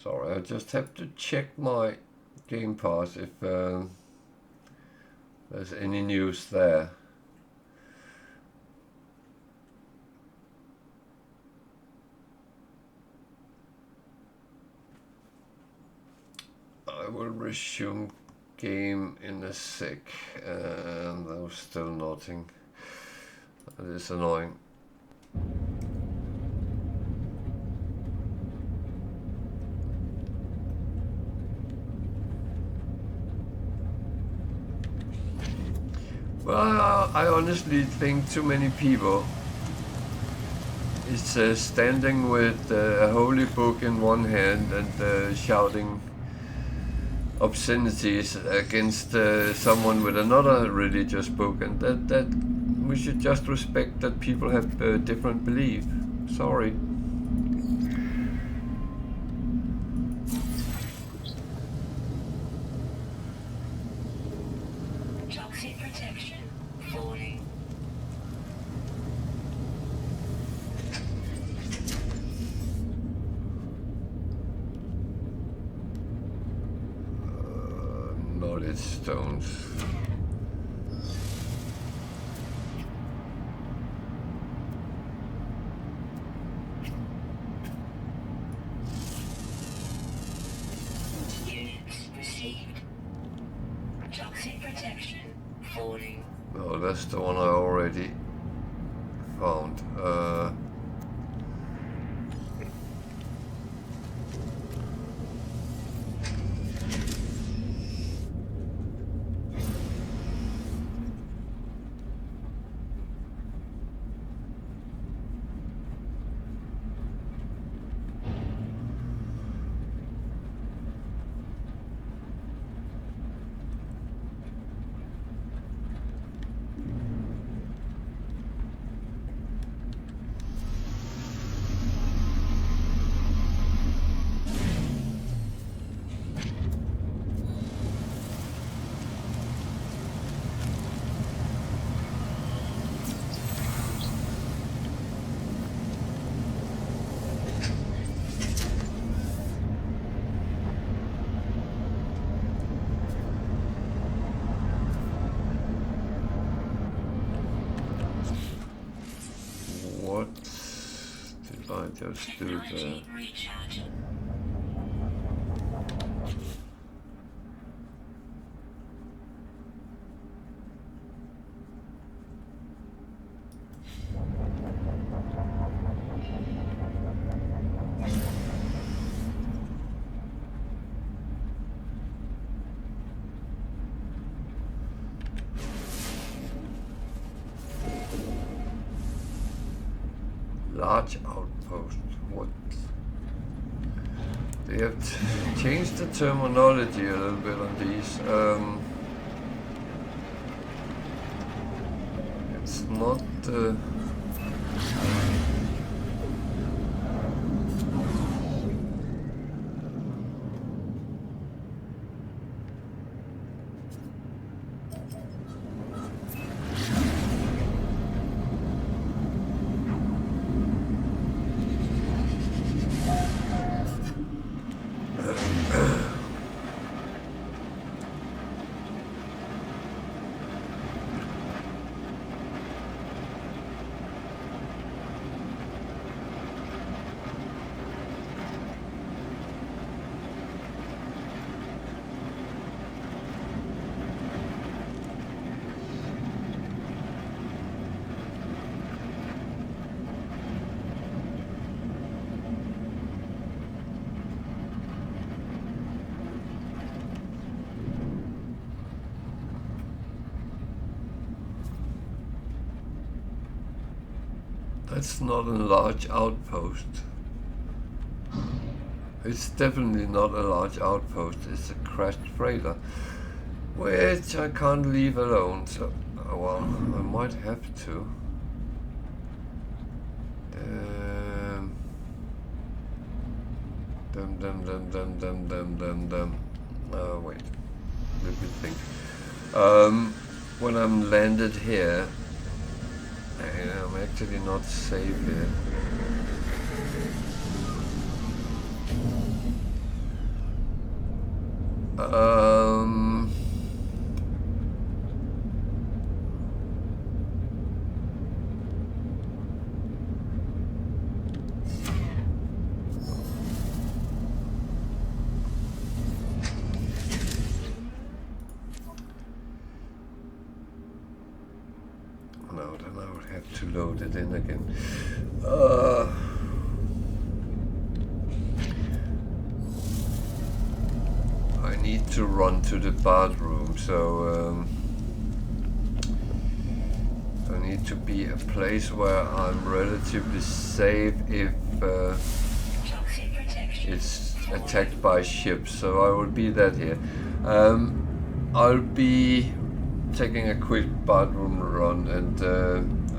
Sorry, I just have to check my Game Pass if there's any news there. I will resume game in a sec, and that was still nothing. That is annoying. Well, I honestly think too many people is standing with a holy book in one hand and shouting obscenities against someone with another religious book, and that we should just respect that people have different belief. Sorry. Toxic protection falling. Knowledge stones. Units received. Toxic protection falling. No, that's the one I already found. What did I just do there? Large outpost. What? They have changed the terminology a little bit on these. It's not. That's not a large outpost. It's definitely not a large outpost. It's a crashed freighter, which I can't leave alone. So, well, I might have to. Wait. Let me think. When I'm landed here, I'm actually not safe here. No, then I would have to load it in again. I need to run to the bathroom, so I need to be a place where I'm relatively safe if it's attacked by ships. So I will be that here. I'll be taking a quick bathroom run, and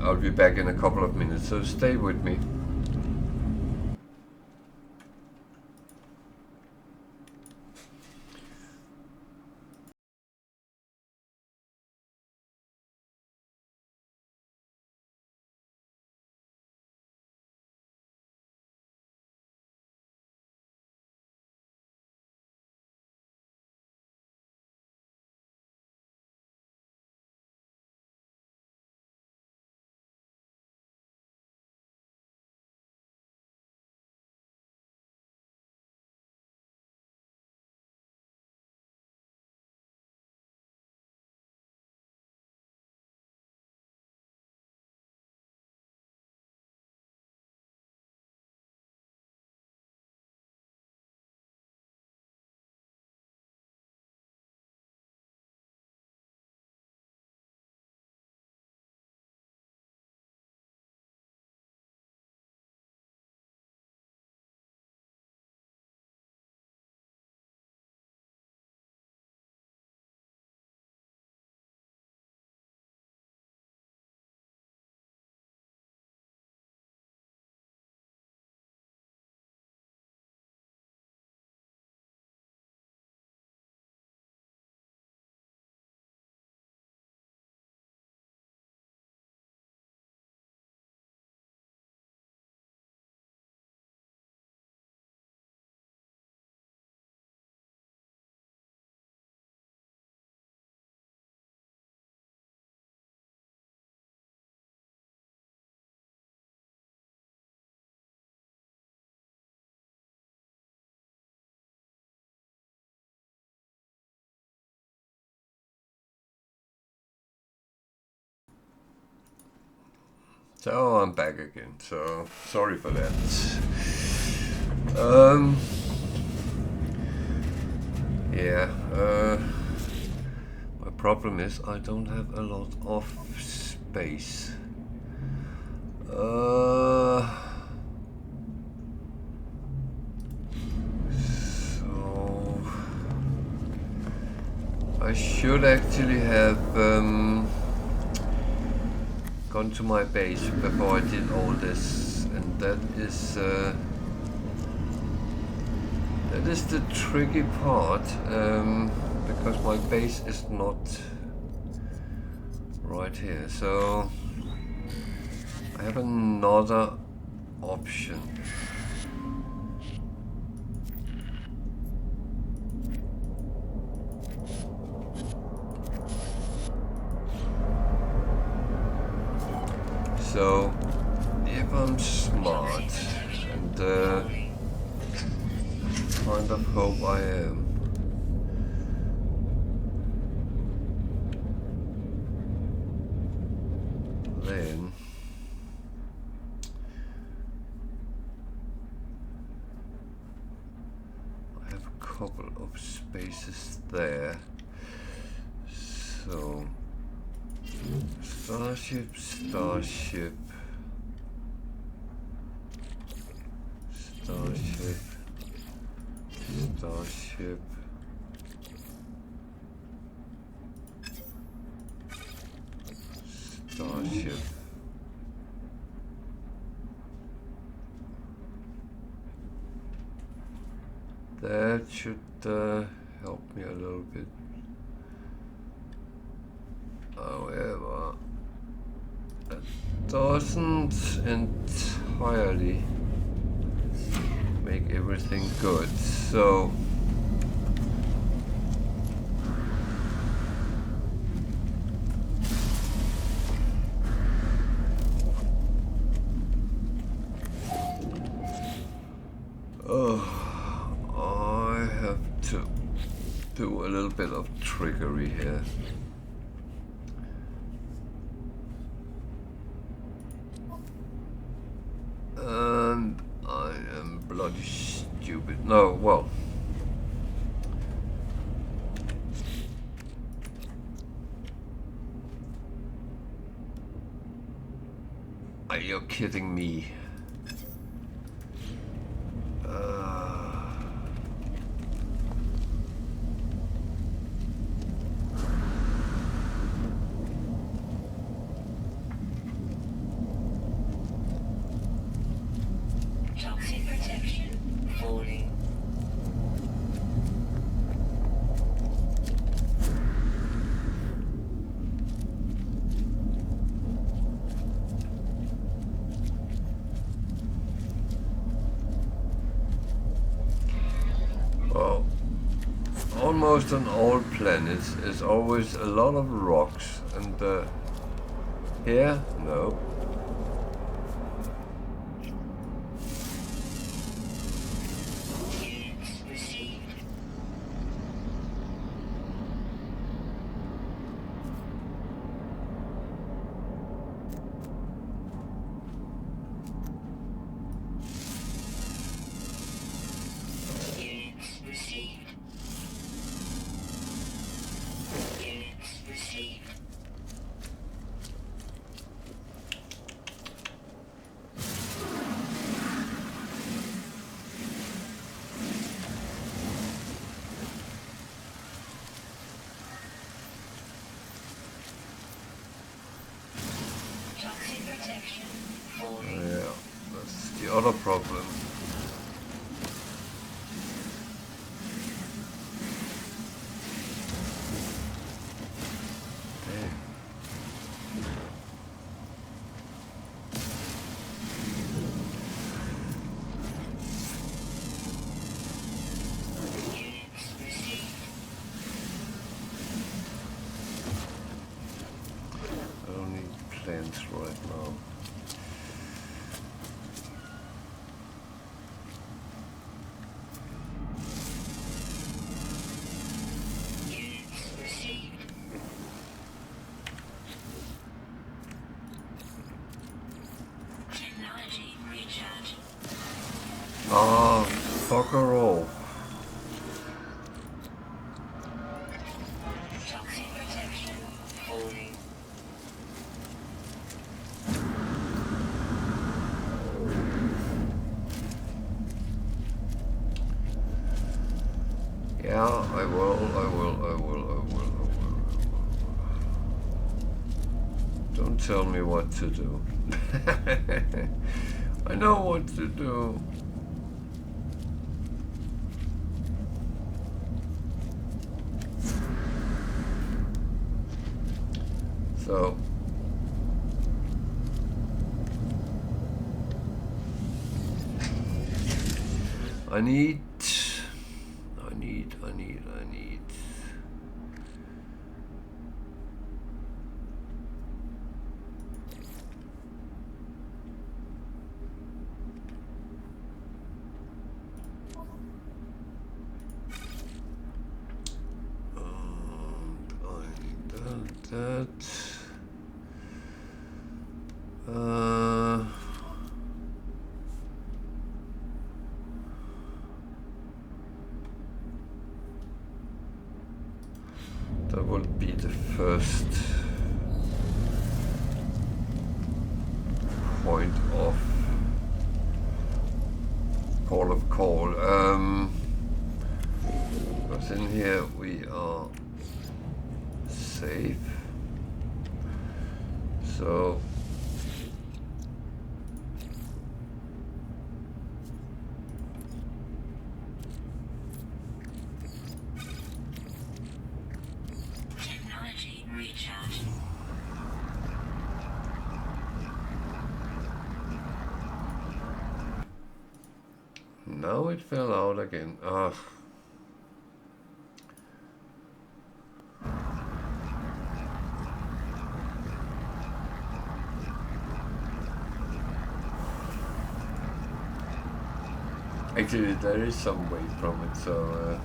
I'll be back in a couple of minutes, so stay with me. So I'm back again, so sorry for that. Yeah, my problem is I don't have a lot of space. So I should actually have gone to my base before I did all this, and that is the tricky part, because my base is not right here. So I have another option. So if I'm smart, and kind of hope I am, then I have a couple of spaces there. So starship, starship, starship, starship, starship. That should help me a little bit. However, that doesn't entirely make everything good. So do a little bit of trickery here. And I am bloody stupid. No, well. Are you kidding me? Toxic protection falling. Well, almost on all planets is always a lot of rocks, and here, no. Units received. Units received. Units received. Toxic protection falling. Yeah, that's the other problem. Units received. I don't need planes right now. Units received. Technology recharge. Ah, fucker all. Toxic protection falling. Yeah, I will. Don't tell me what to do. I know what to do. So I need that. That would be the first point of call. Because in here we are safe. So Technology recharge. now it fell out again. Ugh. Actually, there is some way from it, so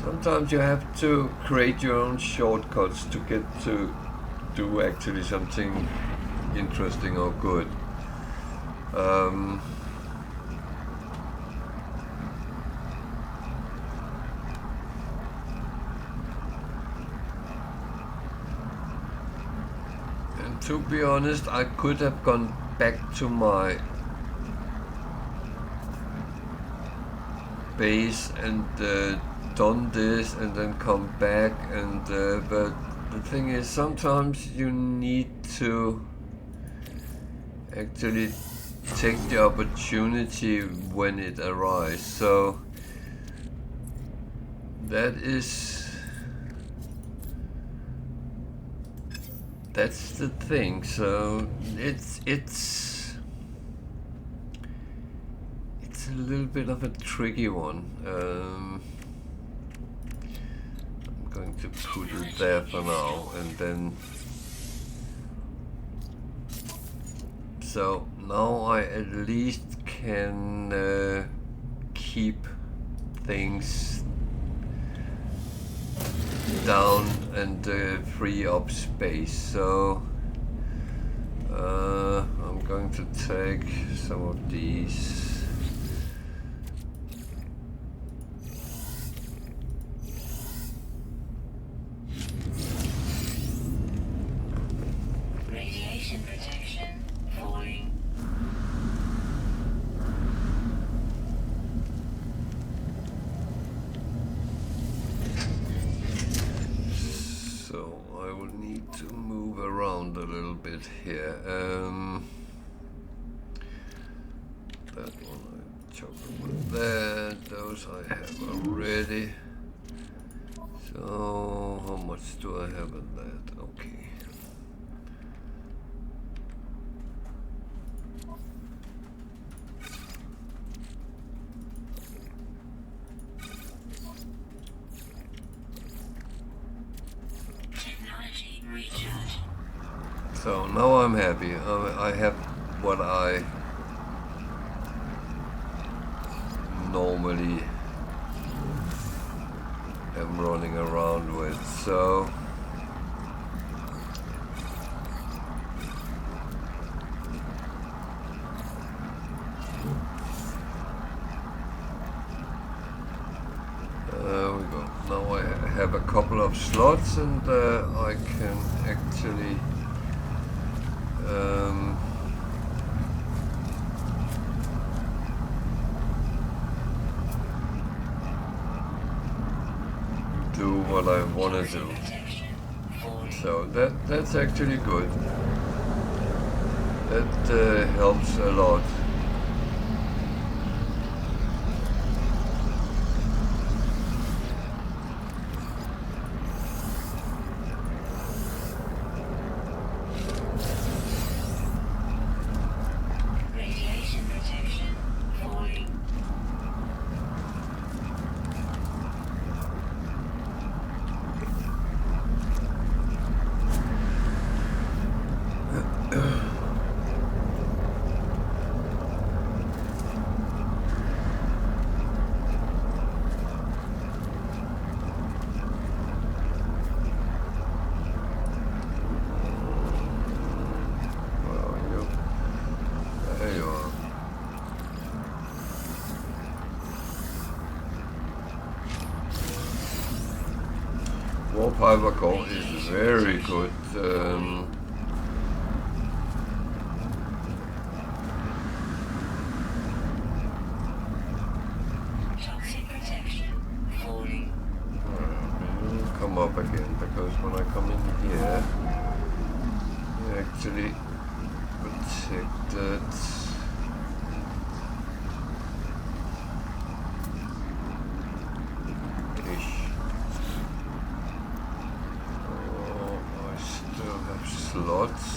Sometimes you have to create your own shortcuts to get to do actually something interesting or good. And to be honest, I could have gone back to my base and done this and then come back, and but the thing is, sometimes you need to actually take the opportunity when it arises. So that's the thing. So it's a little bit of a tricky one. I'm going to put it there for now, and then so now I at least can keep things down and free up space. So I'm going to take some of these. Radiation protection falling. So I will need to move around a little bit here. That one I chop with that. Those I have already. So how much do I have in that? Okay. Technology recharge. So now I'm happy. I have what I normally am running around with. So there we go. Now I have a couple of slots, and I can actually do what I want to do. So that's actually good. That helps a lot. Radiation protection falling. There you are. Warp Hyper Core is very good. Toxic protection falling. It'll come up again, because when I come in here, you actually protected. Ish. Oh, I still have slots.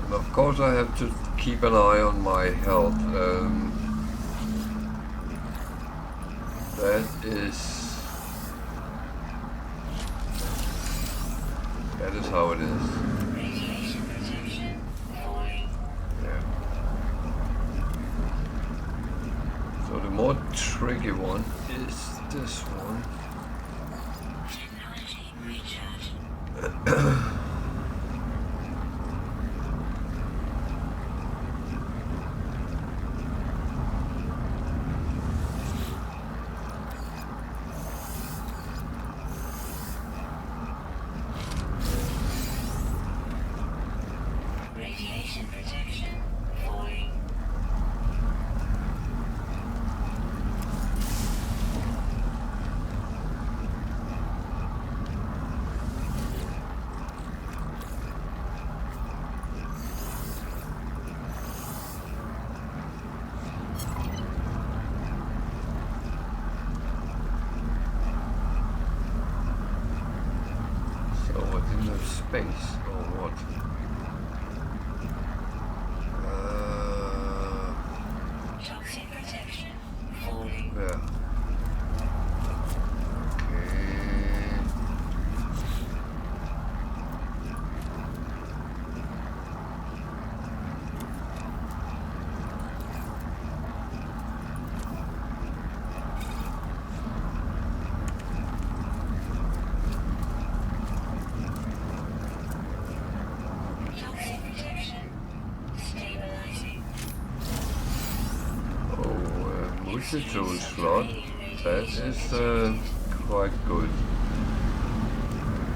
And of course I have to keep an eye on my health. That is how it is. Radiation protection falling. Yeah. So the more tricky one is is this one. Technology recharge. Radiation protection falling. So what in the space or what? Toxic protection falling. Yeah. Okay. Toxic protection stabilizing. Oh, multi-tool slot. That is quite good.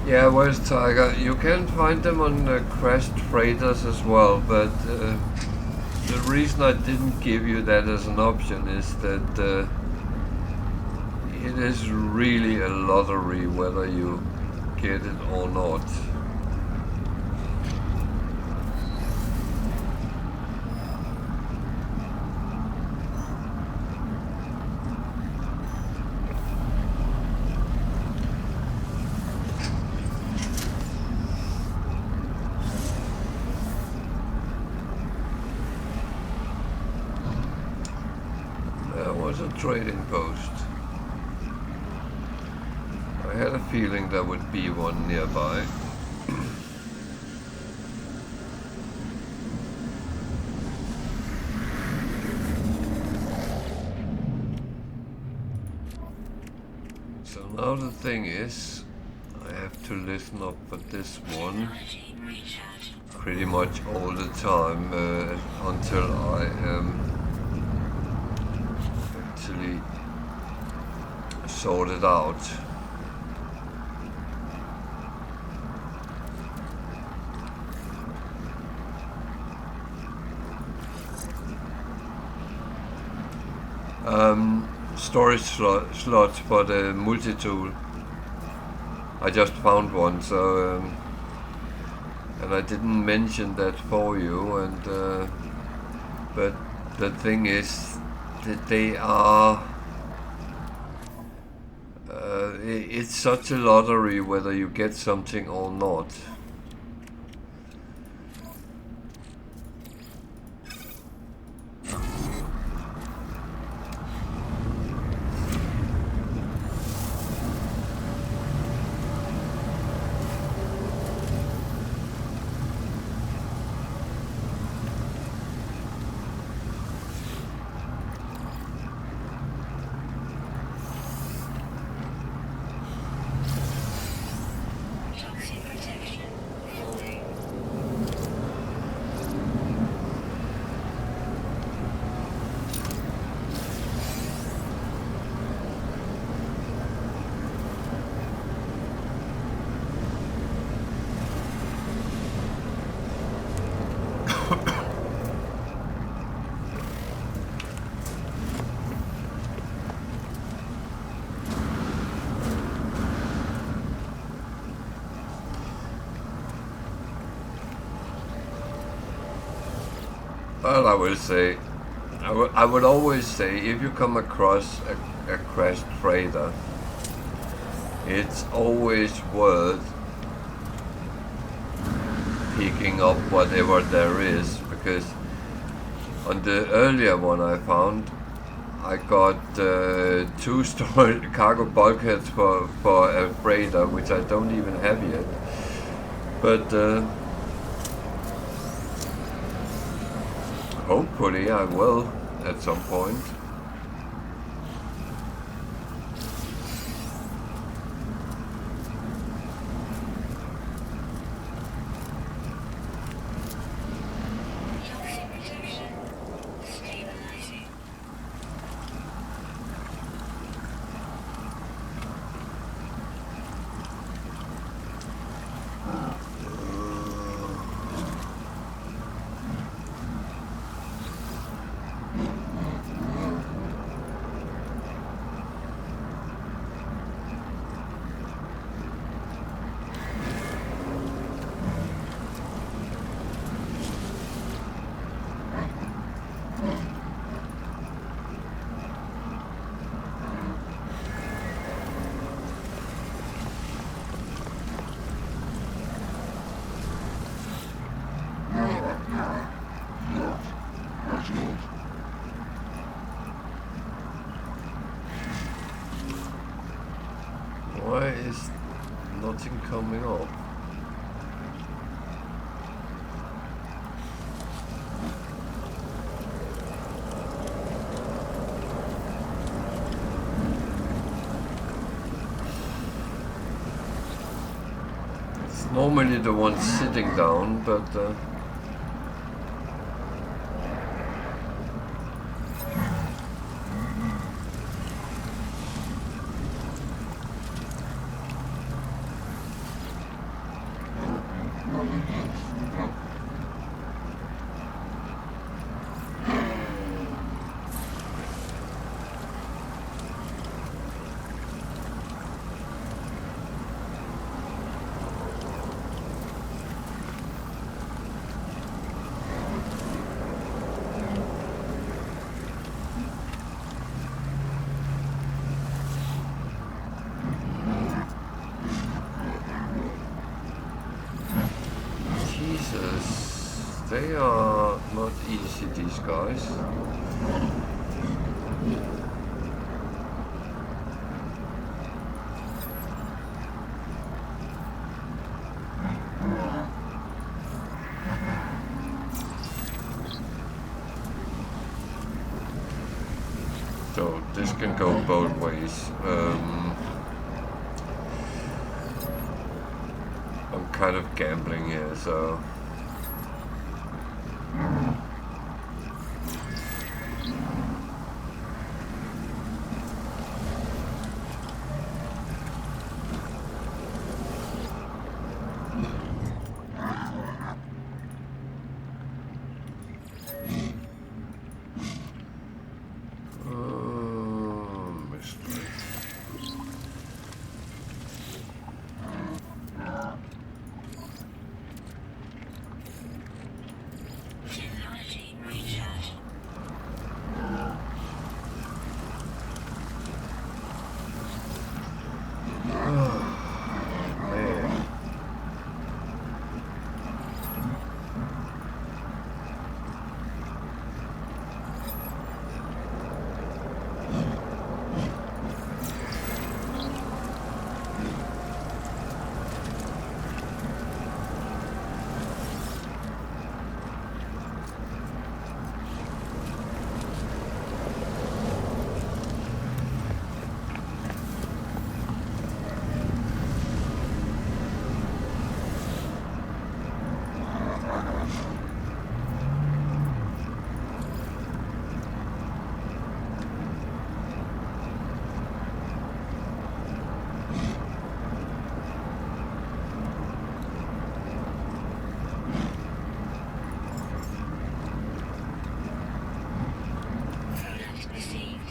Yeah, where's Tiger? You can find them on crashed freighters as well, but the reason I didn't give you that as an option is that it is really a lottery whether you get it or not. There was a trading post. I had a feeling there would be one nearby. So now the thing is, I have to listen up for this one Technology recharge. pretty much all the time until I am actually sorted out. Storage slots for the multi-tool. I just found one, so and I didn't mention that for you. And but the thing is that they are. It's such a lottery whether you get something or not. Toxic protection falling. Well, I will say, I would always say, if you come across a crashed freighter, it's always worth picking up whatever there is, because on the earlier one I found, I got 2 cargo bulkheads for a freighter, which I don't even have yet. But hopefully I will at some point. Why is nothing coming up? It's normally the one sitting down, but they are not easy, these guys. So this can go both ways. I'm kind of gambling here, so mystery. Technology recharge. Man. Product received.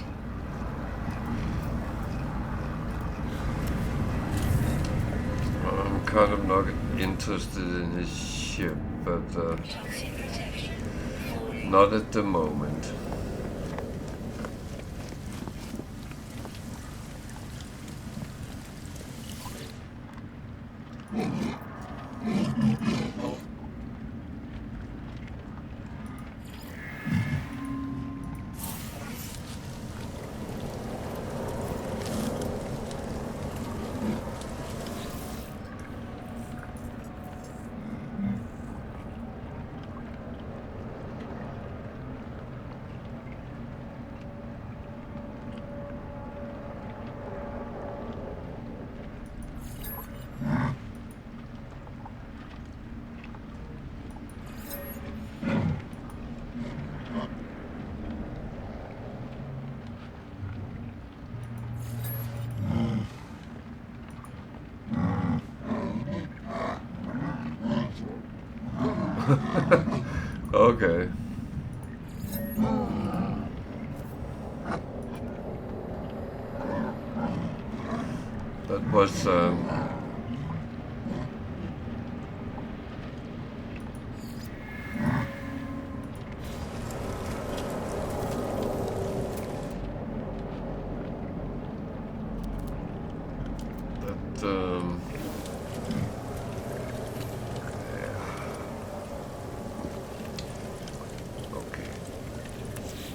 I'm kind of not interested in his ship, but Toxic protection. Falling. not at the moment. Okay. That was okay.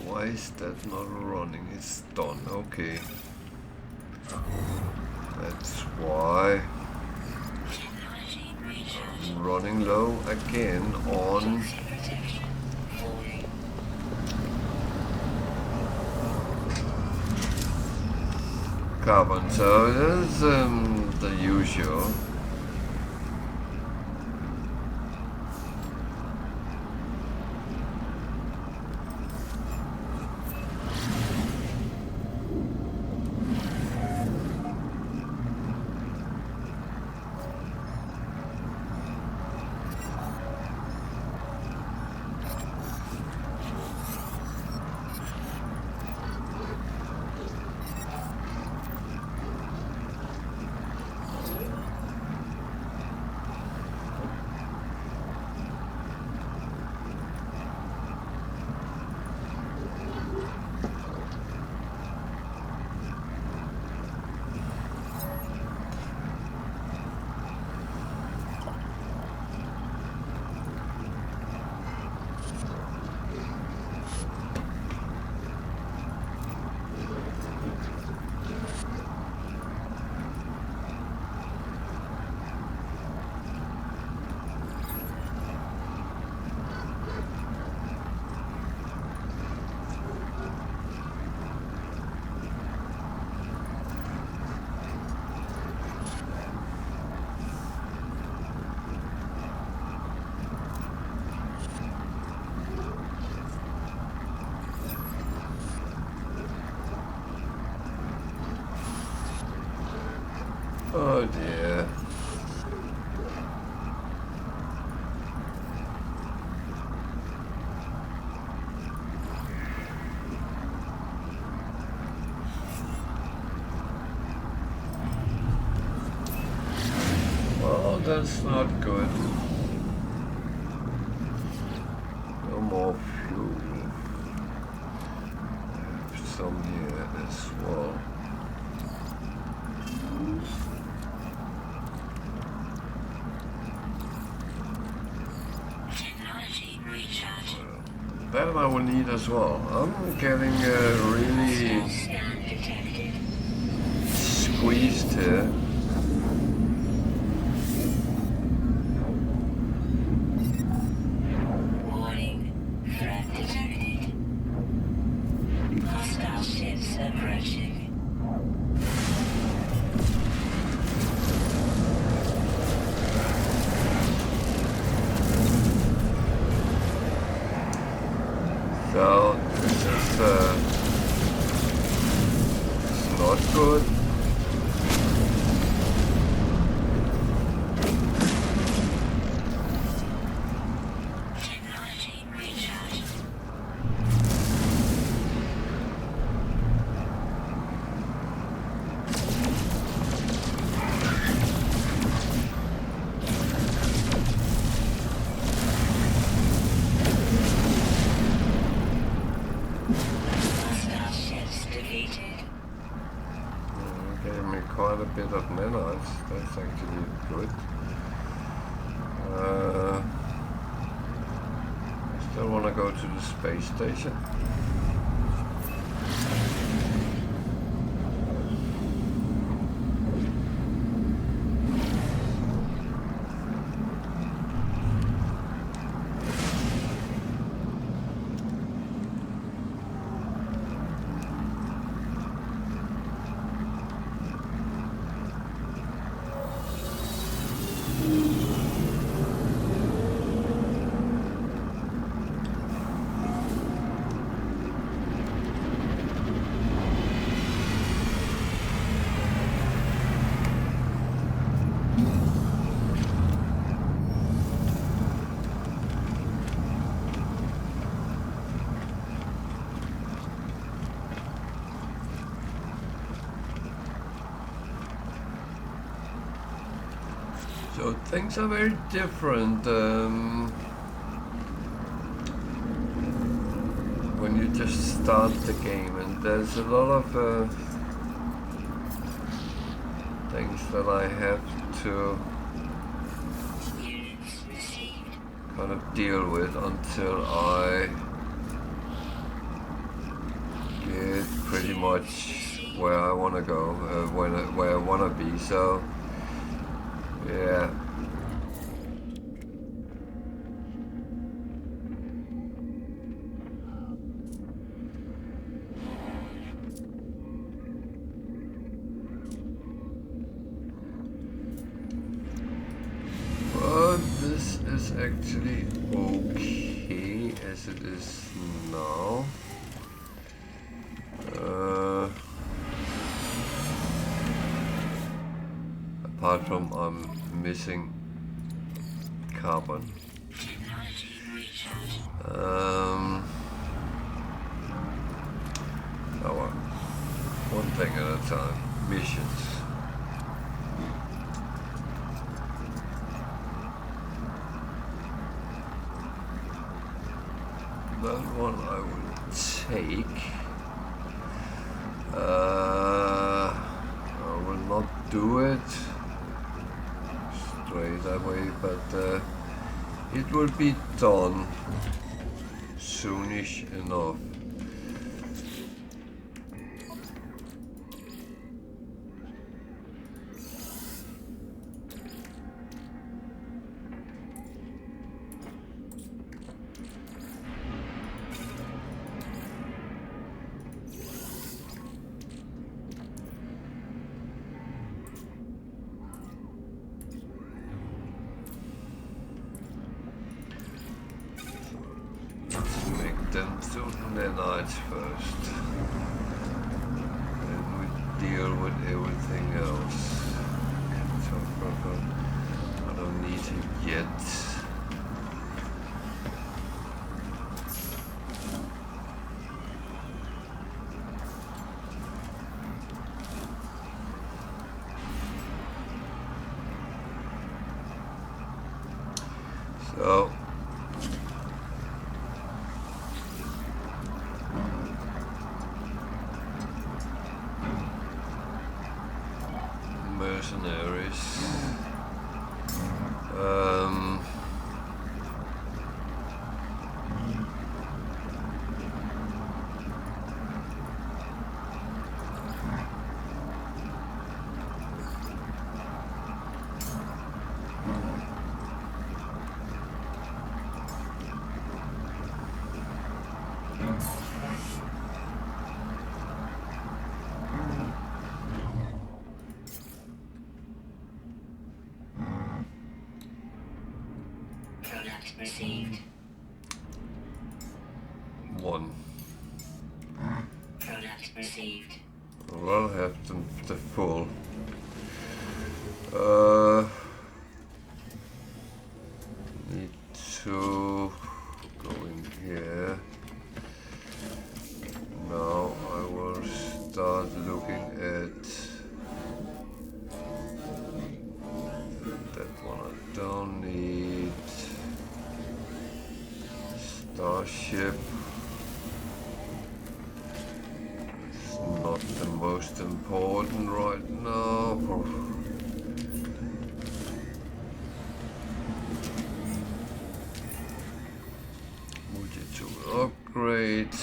Why is that not running? It's done. Okay. That's why Technology recharge. I'm running low again on Toxic protection. Falling. carbon. So there's the usual. Oh dear. Well, that's not good. No more fuel. I have some here as well. Technology recharge. That I will need as well. I'm getting really Scan detected. squeezed here. Warning. Threat detected. Hostile ships approaching. So this is it's not good. Technology recharge. Hostile ships defeated. Gave me quite a bit of nanites. That's actually good. I still want to go to the space station. So things are very different when you just start the game, and there's a lot of things that I have to Units received. kind of deal with until I get pretty much Received. where I want to go, where I want to be. So yeah. This is actually okay as it is now. Apart from I'm missing carbon. Oh well, one thing at a time. Missions. That one I will take. I will not do it straight away, but it will be done soonish enough. Them to the night first, and we deal with everything else. I don't need him yet. So mercenaries. Product received. One. Product received. Well, have the full. Need to go in here. Now I will start looking at that one. I don't need Starship. It's not the most important right now. Multi-tool upgrade.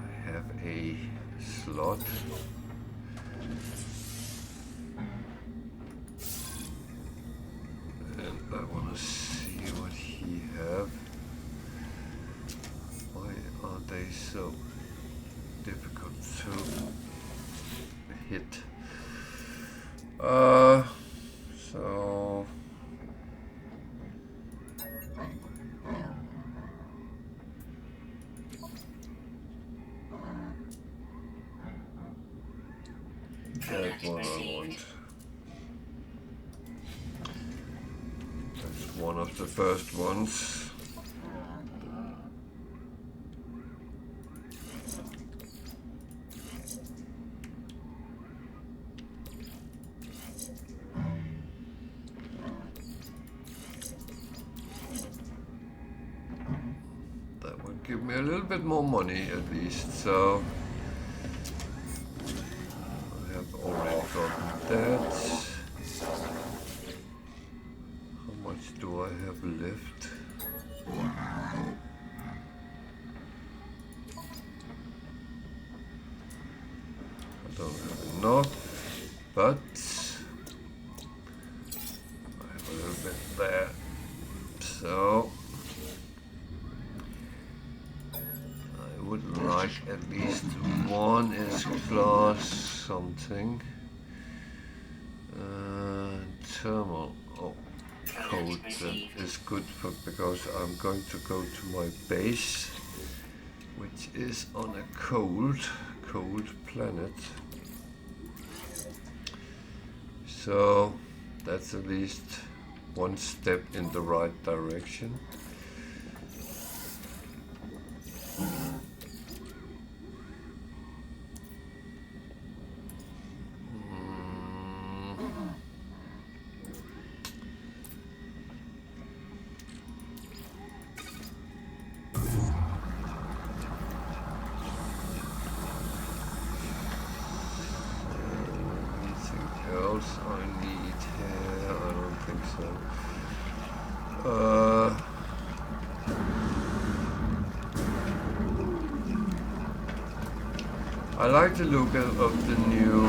I have a slot. And I want to see what he have. Why are they so difficult to hit? So that one I want. That's one of the first ones. That would give me a little bit more money at least, so I have already gotten that. How much do I have left? don't have enough, but I have a little bit there. So I would like at least one S-class something. Thermal. Oh, cold. That is good for, because I'm going to go to my base, which is on a cold planet. So that's at least one step in the right direction. I like the look of the new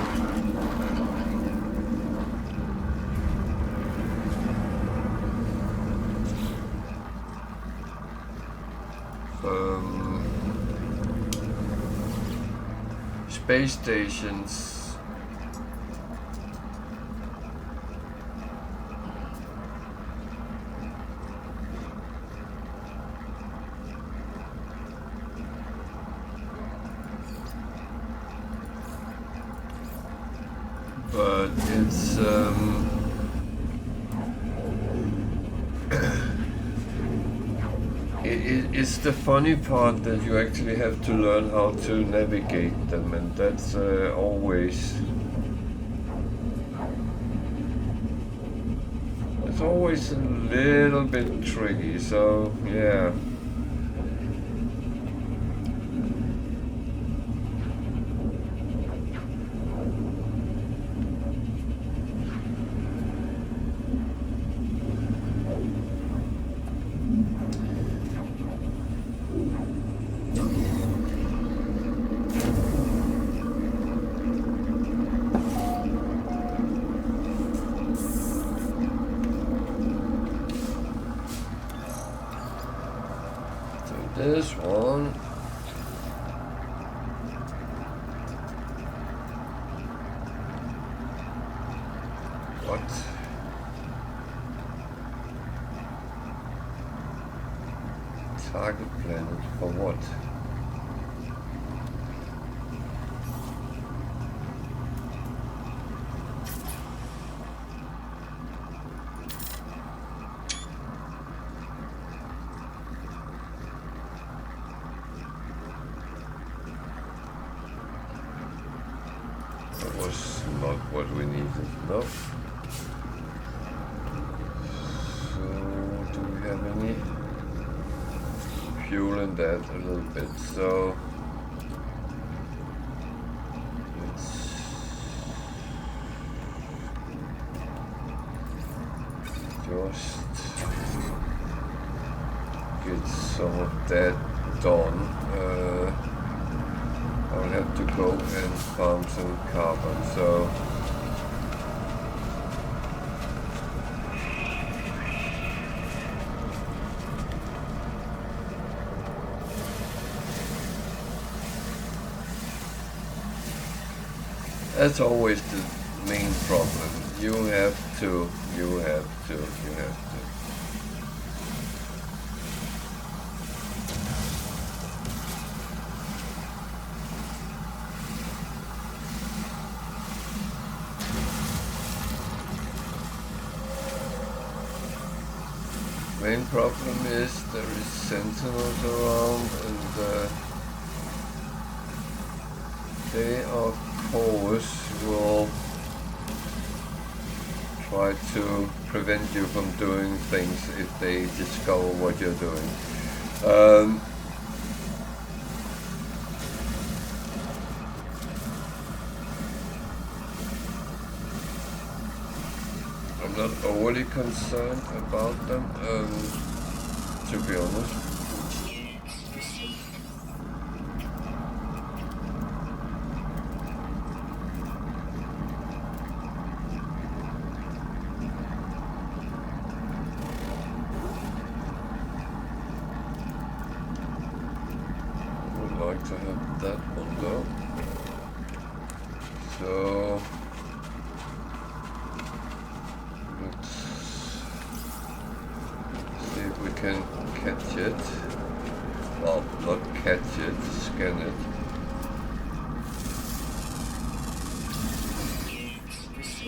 space stations. But it's it's the funny part that you actually have to learn how to navigate them, and that's always a little bit tricky. So yeah. This one. What? Target planet for what? Was not what we needed, no. So, do we have any fuel in that? A little bit, so let's just get some of that done. I'll have to go and farm some carbon, so that's always the main problem. You have to. Main problem is there is sentinels around, and they of course will try to prevent you from doing things if they discover what you're doing. I'm not overly concerned about them, to be honest. to have that one though. So let's see if we can catch it. Well, not catch it, scan it.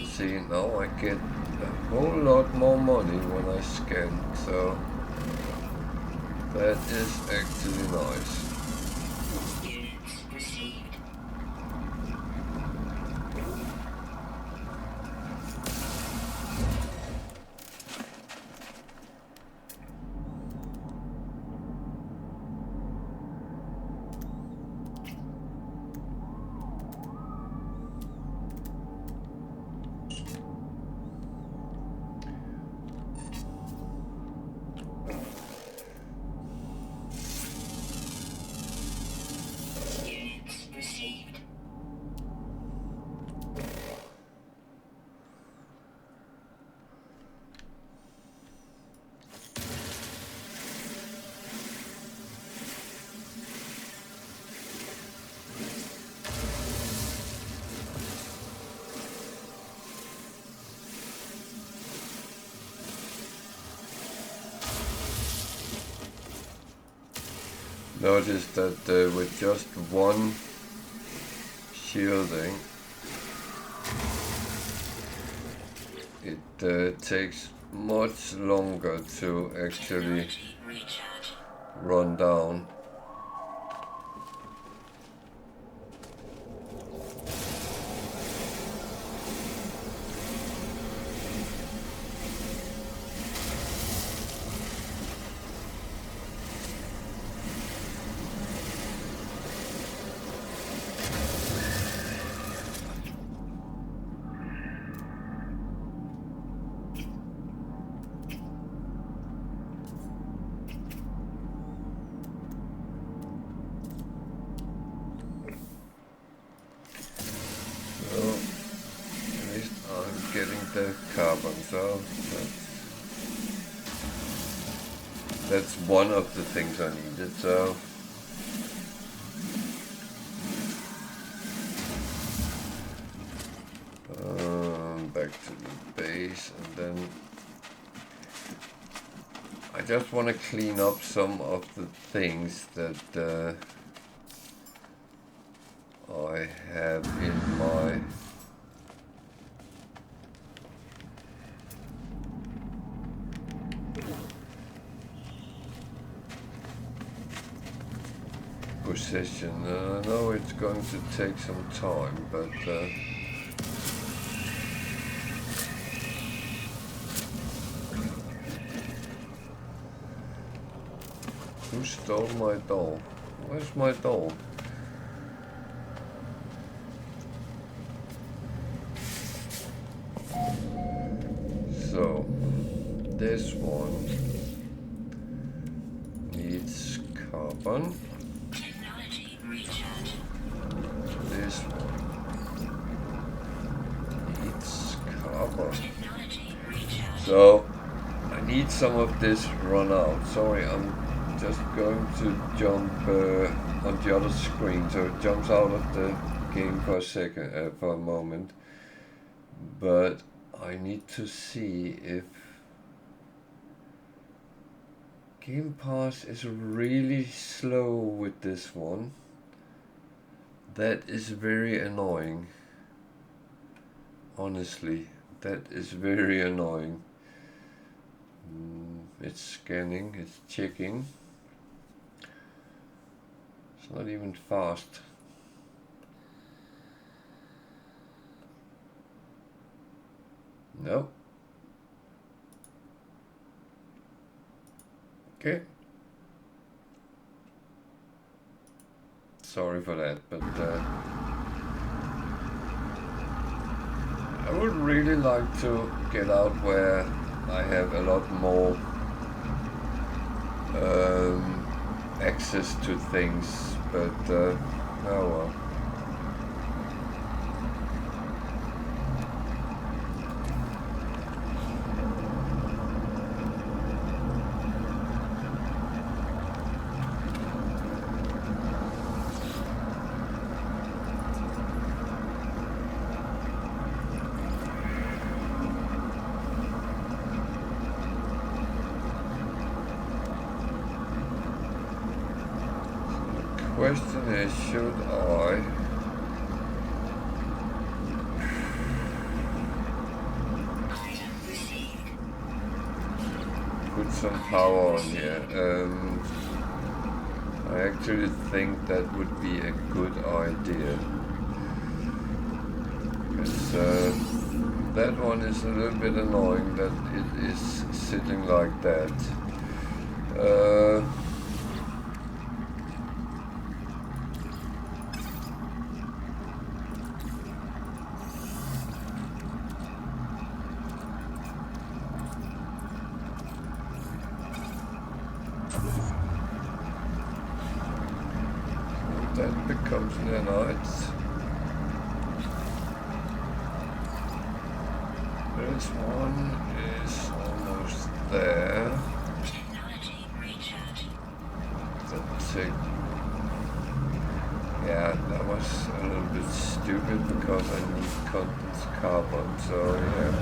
See, now I get a whole lot more money when I scan, so that is actually nice. Units received. Units received. Notice that with just one shielding, it takes much longer to actually Technology recharge. run down. So at least I'm getting the carbon, so that's one of the things I needed. So back to the base, and then I just want to clean up some of the things that I have in my possession. I know it's going to take some time, but who stole my doll? Where's my doll? So, this one needs carbon. Technology recharge. This one needs carbon. Technology recharge. So, I need some of this run out. Sorry, I'm just going to jump on the other screen, so it jumps out of the game for a second, for a moment. But I need to see if Game Pass is really slow with this one. That is very annoying. Honestly, that is very annoying. It's scanning, it's checking. It's not even fast. No. Okay. Sorry for that, but I would really like to get out where I have a lot more access to things, but oh well. question is, should I Item received. put some power on here? I actually think that would be a good idea. Because that one is a little bit annoying that it is sitting like that. That becomes nanites. This one is almost there. Technology recharge. Yeah, that was a little bit stupid because I need condense carbon, so yeah.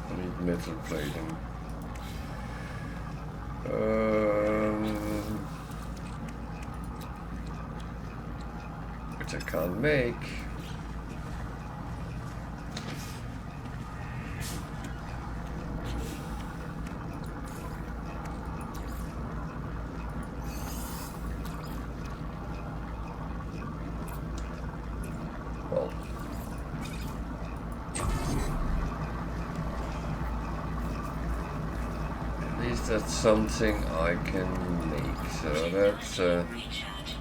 I need metal plating. Which I can't make. Well, at least that's something I can make. So that's Recharge.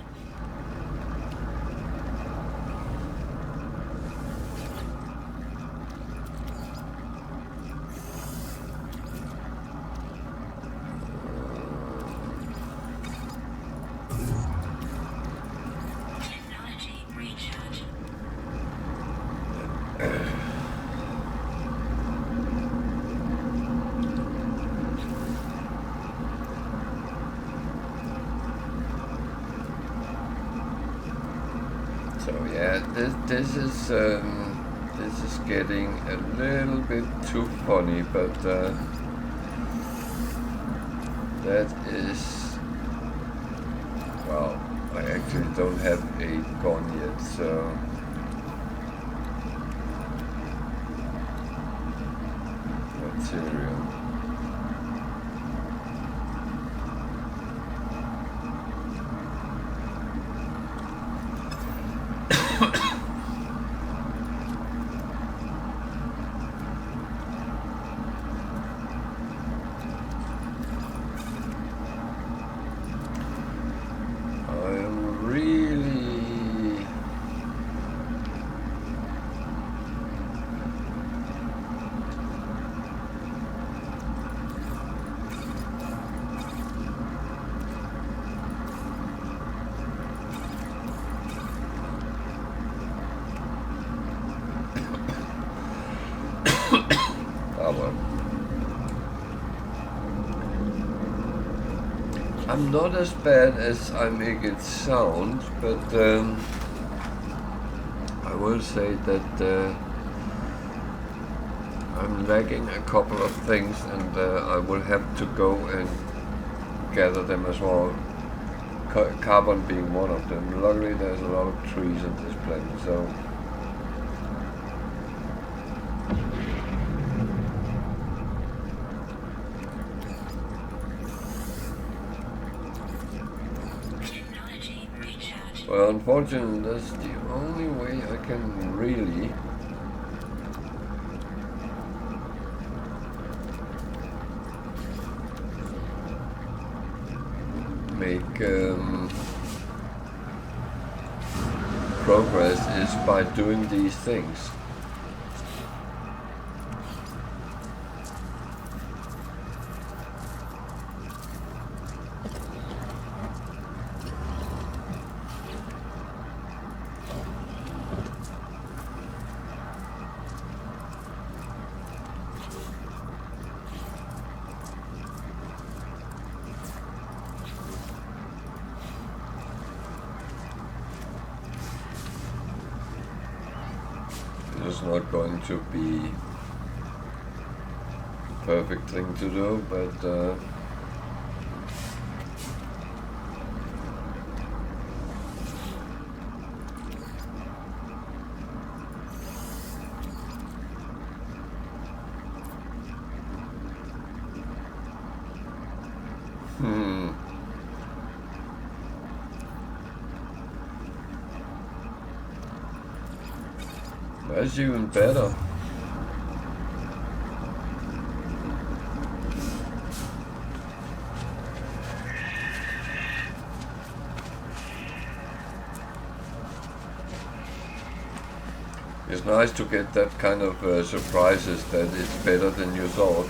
Technology recharge. so yeah. This is getting a little bit too funny, but that is, well, I actually don't have a gun yet, so material. I am really well. I'm not as bad as I make it sound, but I will say that I'm lacking a couple of things, and I will have to go and gather them as well. Carbon being one of them. Luckily there's a lot of trees on this planet, so Technology recharge. well, unfortunately that's the only way I can really make progress is by doing these things. not going to be perfect thing to do, but that's even better. It's nice to get that kind of surprises that it's better than you thought.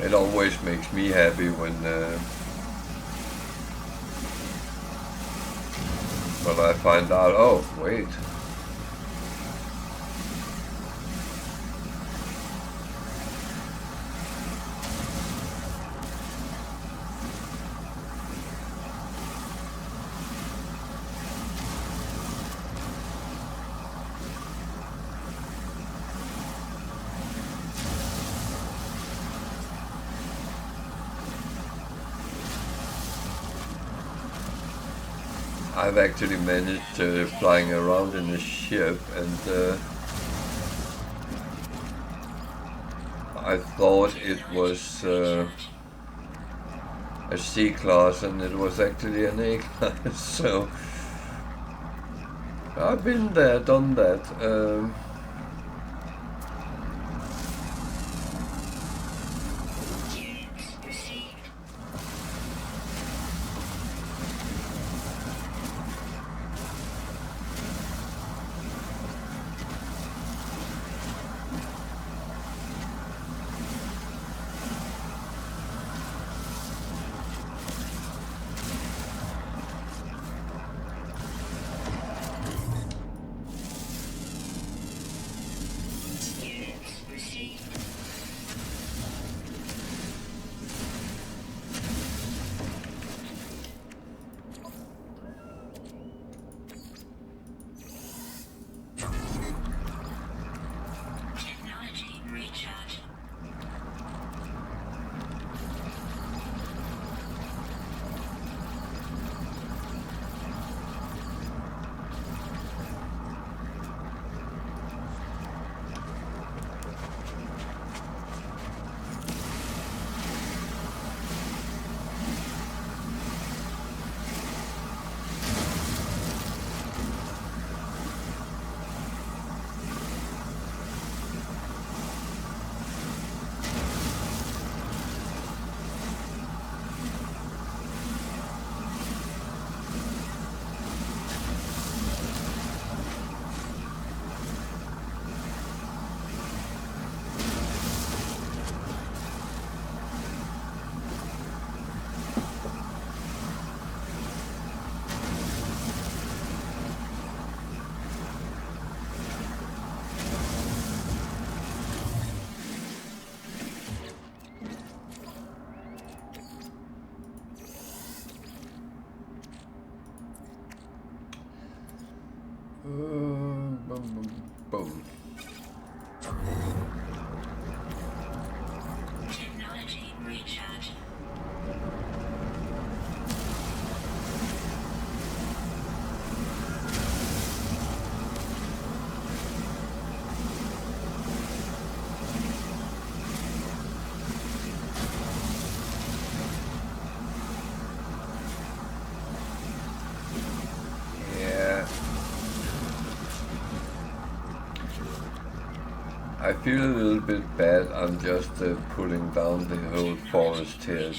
It always makes me happy when I find out, oh wait, I've actually managed flying around in a ship, and I thought it was a C class, and it was actually an A class. So I've been there, done that. Boom. Technology recharge. I feel a little bit bad. I'm just pulling down the whole forest here,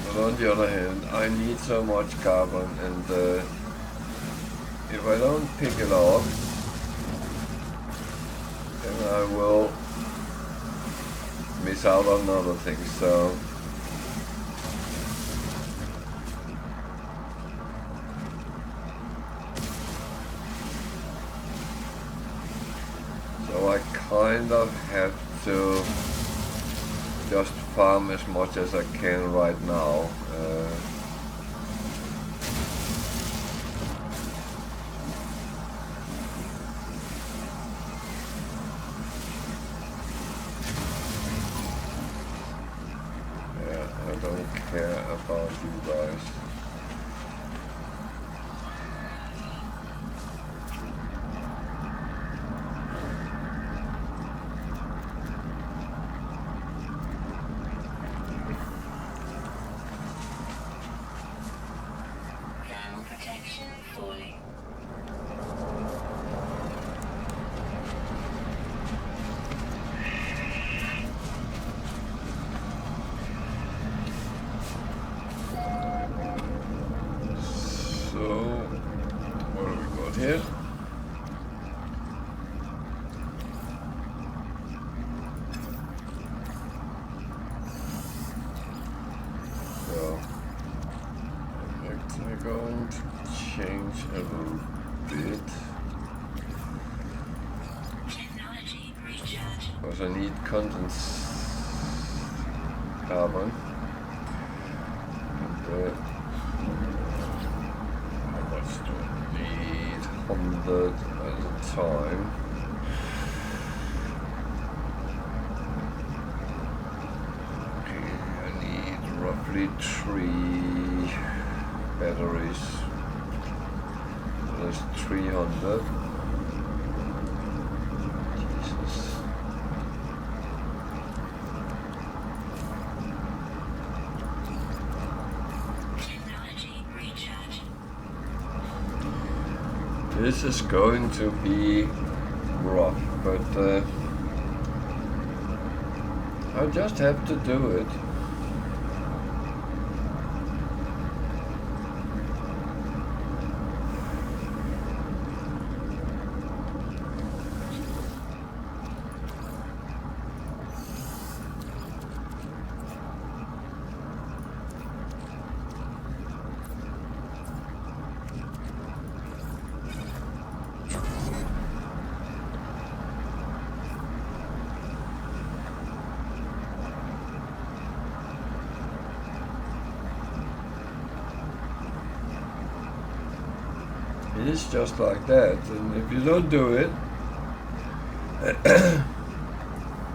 but on the other hand, I need so much carbon, and if I don't pick it up, then I will miss out on other things. So kind of have to just farm as much as I can right now. Yeah, I don't care about you guys. Thermal protection fully. So, what do we got here? So, I'm actually going to change a little bit Technology recharge. because I need condensed carbon. And, how much do I need? 100 at a time. Okay, I need roughly 3 batteries. So that's 300. Jesus. Technology recharge. This is going to be rough, but I just have to do it. It is just like that, and if you don't do it,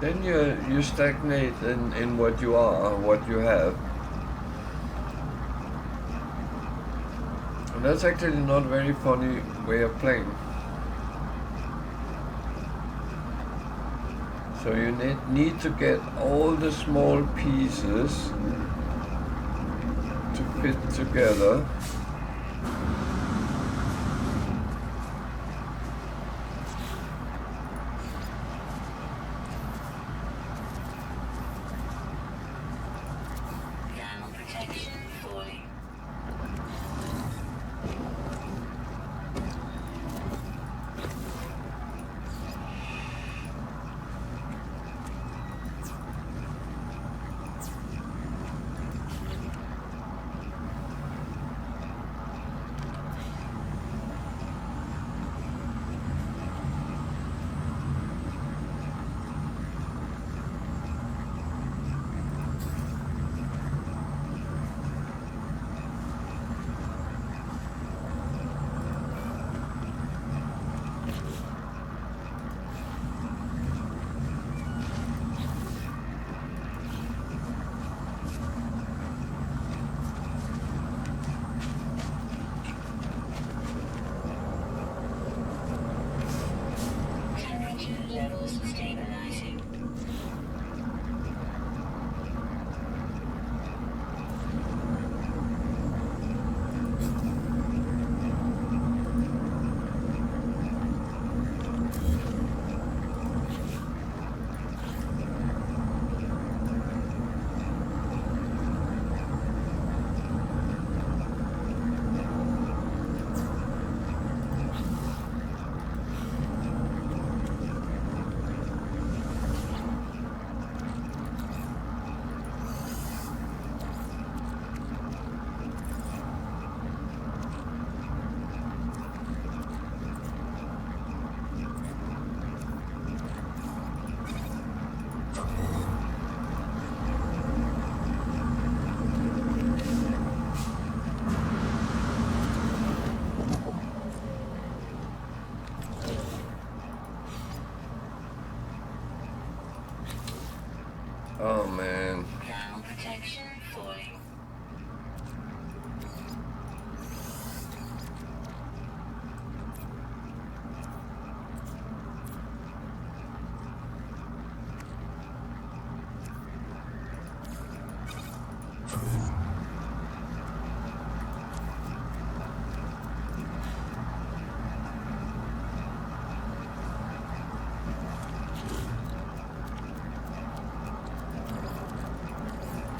then you stagnate in what you are, what you have. And that's actually not a very funny way of playing. So you need to get all the small pieces to fit together. Thermal protection fully. Oh man. Thermal protection falling.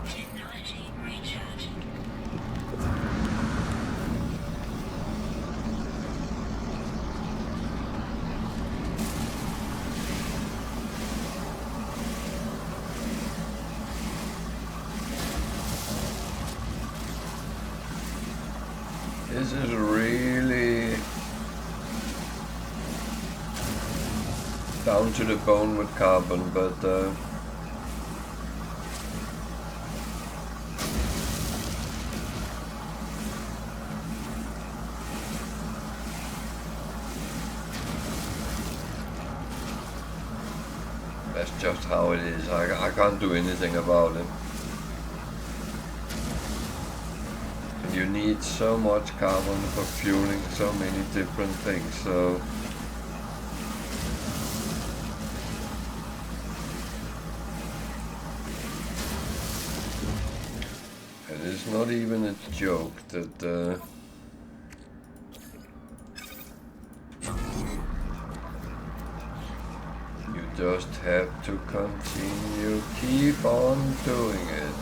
Technology recharging. This is really down to the bone with carbon, but that's just how it is. I can't do anything about it. And you need so much carbon for fueling so many different things, so and it's not even a joke that you just have to continue, keep on doing it.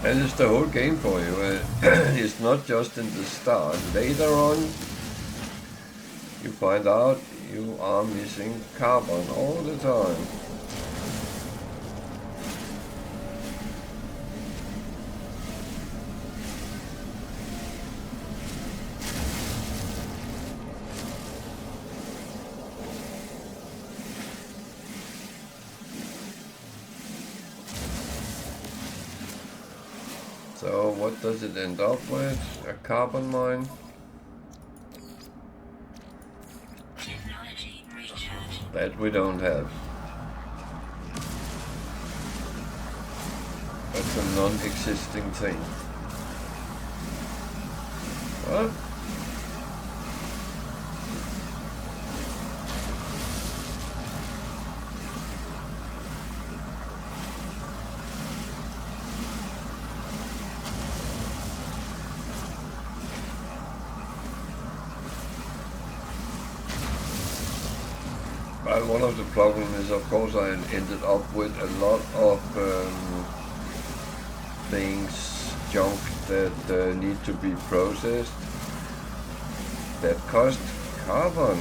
And it's the whole game for you. It's not just in the start. Later on, you find out you are missing carbon all the time. So what does it end up with? A carbon mine? Technology recharging. That we don't have. That's a non-existing thing. What? Well, one of the problems is, of course, I ended up with a lot of things, junk that need to be processed that cost carbon.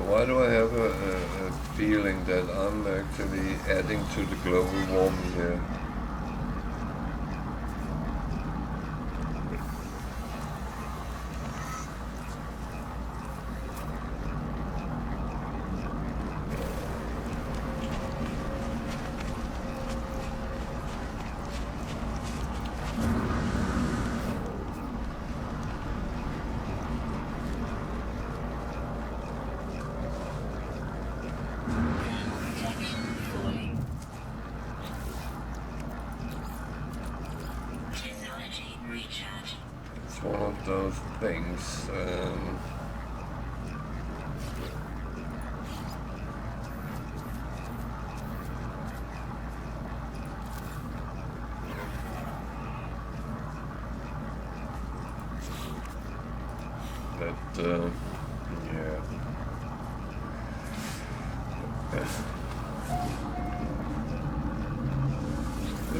Why do I have a feeling that I'm actually adding to the global warming here? It's one of those things. That, yeah. It's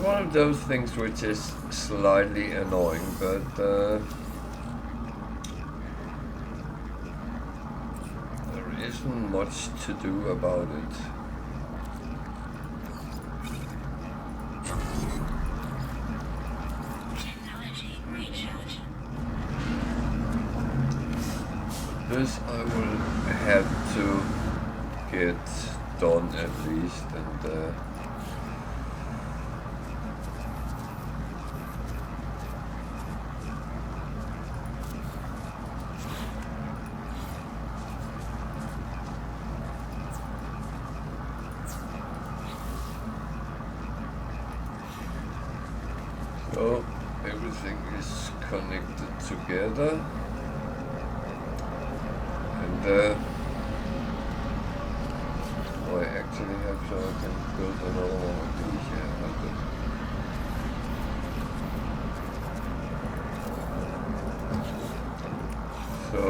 one of those things which is slightly annoying, but there isn't much to do about it. Technology recharge. This I will have to get done at least, and so everything is connected together, and I actually have, so I can build another one of these here. So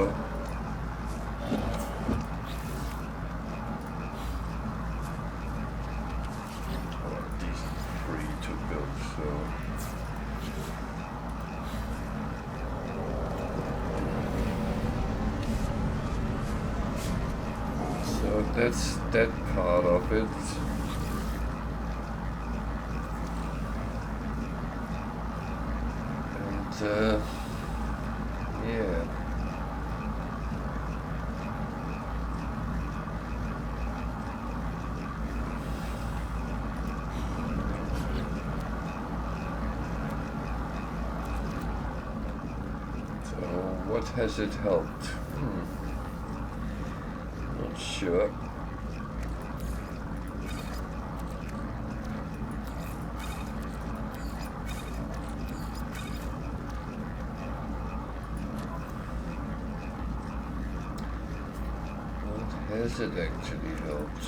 these are free to build, so that's that part of it. And yeah. So what has it helped? Not sure. Has it actually helped?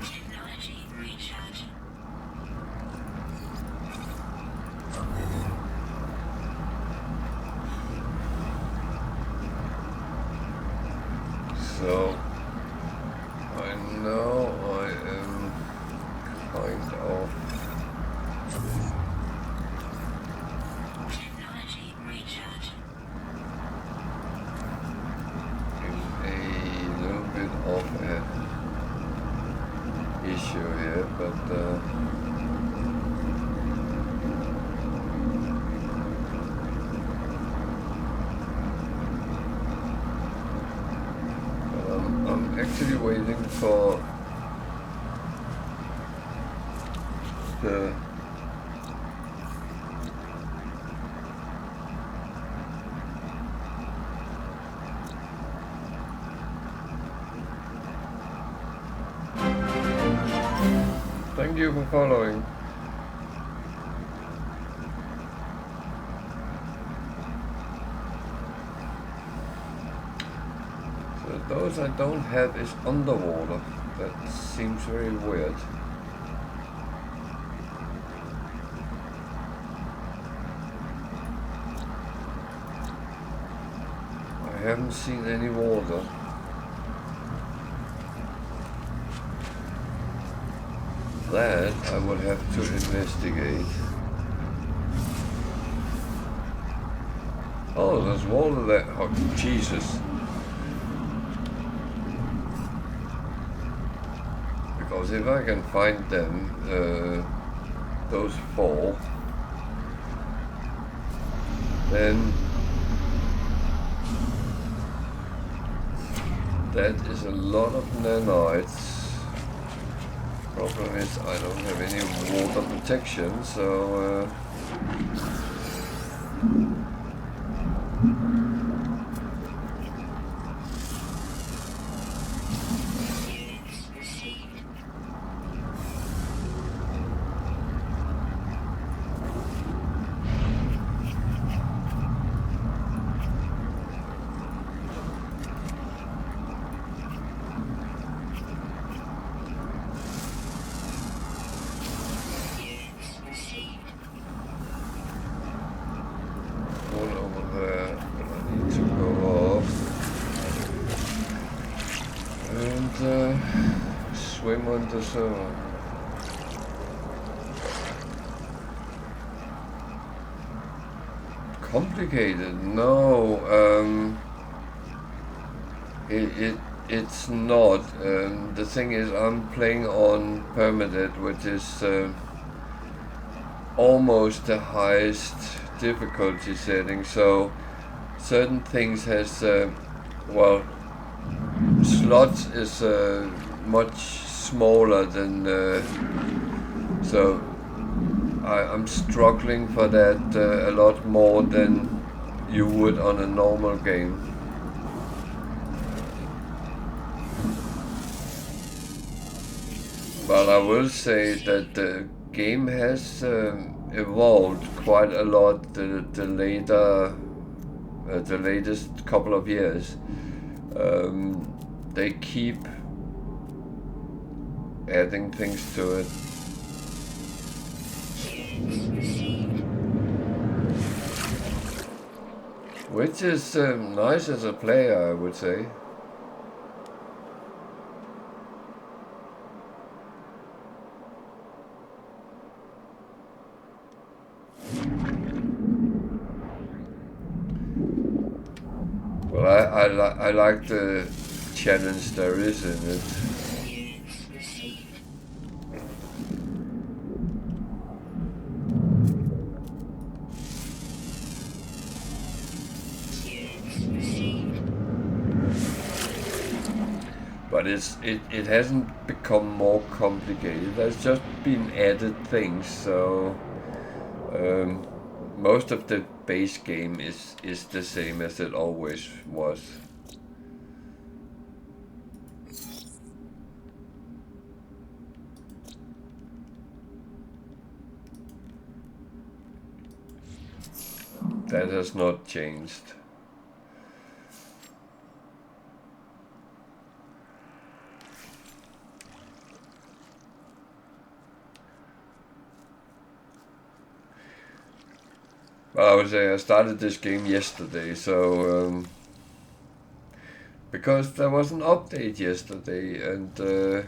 Technology recharge. So I know I am kind of Technology recharge. in a little bit of an issue here, but I'm actually waiting for the Thank you for following. So those I don't have is underwater. That seems very weird. I haven't seen any water. That I will have to investigate. Oh, there's water there. Oh, Jesus. Because if I can find them, those four, then that is a lot of nanites. Problem is I don't have any water protection, so swim on the zone. Complicated? No, it's not. The thing is, I'm playing on Permadeath, which is almost the highest difficulty setting. So certain things has well, slots is much smaller than so I'm struggling for that a lot more than you would on a normal game. But I will say that the game has evolved quite a lot the latest couple of years. They keep adding things to it. Which is nice as a player, I would say. Well, I like the challenge there is in it. But it hasn't become more complicated. There's just been added things, so most of the base game is the same as it always was. That has not changed. Well, I would say I started this game yesterday, so because there was an update yesterday, and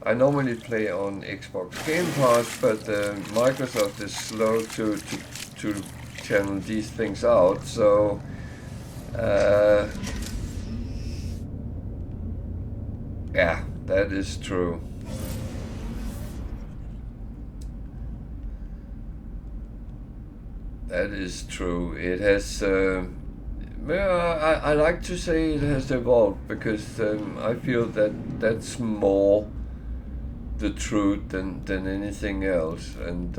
I normally play on Xbox Game Pass, but Microsoft is slow to channel these things out, so yeah, that is true. That is true. It has, well, I like to say it has evolved, because I feel that that's more the truth than anything else, and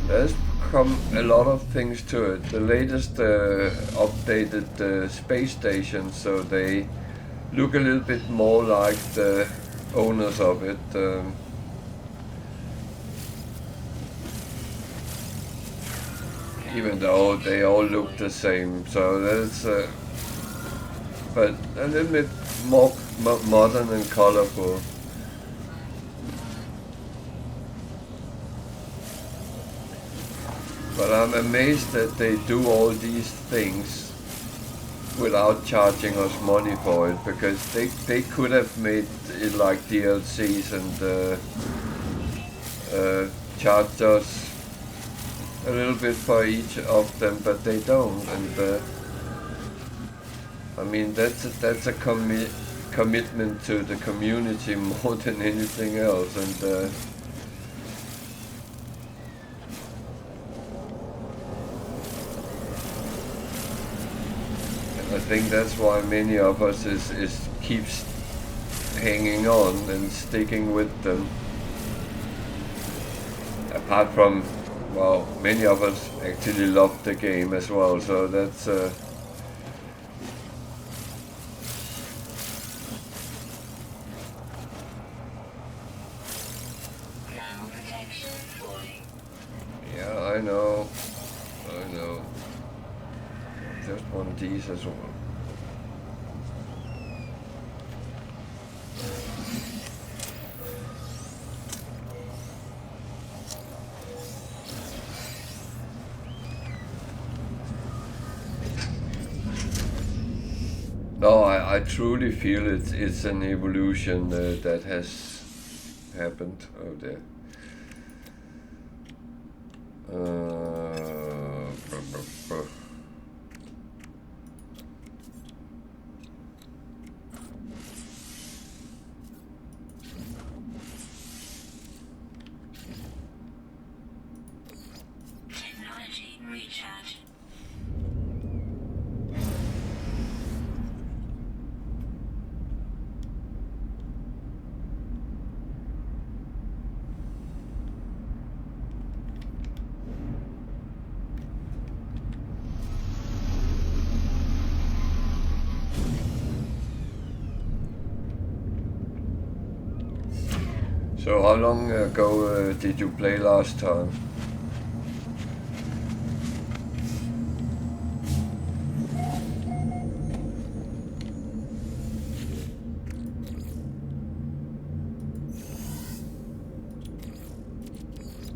there's come a lot of things to it. The latest updated the space station, so they look a little bit more like the owners of it. Even though they all look the same, so that's but a little bit more modern and colorful. But I'm amazed that they do all these things without charging us money for it, because they could have made it like DLCs and charged us a little bit for each of them, but they don't, and I mean that's a commitment to the community more than anything else, and I think that's why many of us is keeps hanging on and sticking with them. Apart from, well, many of us actually love the game as well, so that's yeah, I know. Just one of these as well. No, I truly feel it's an evolution that has happened. Oh, there. Technology recharge. So how long ago did you play last time?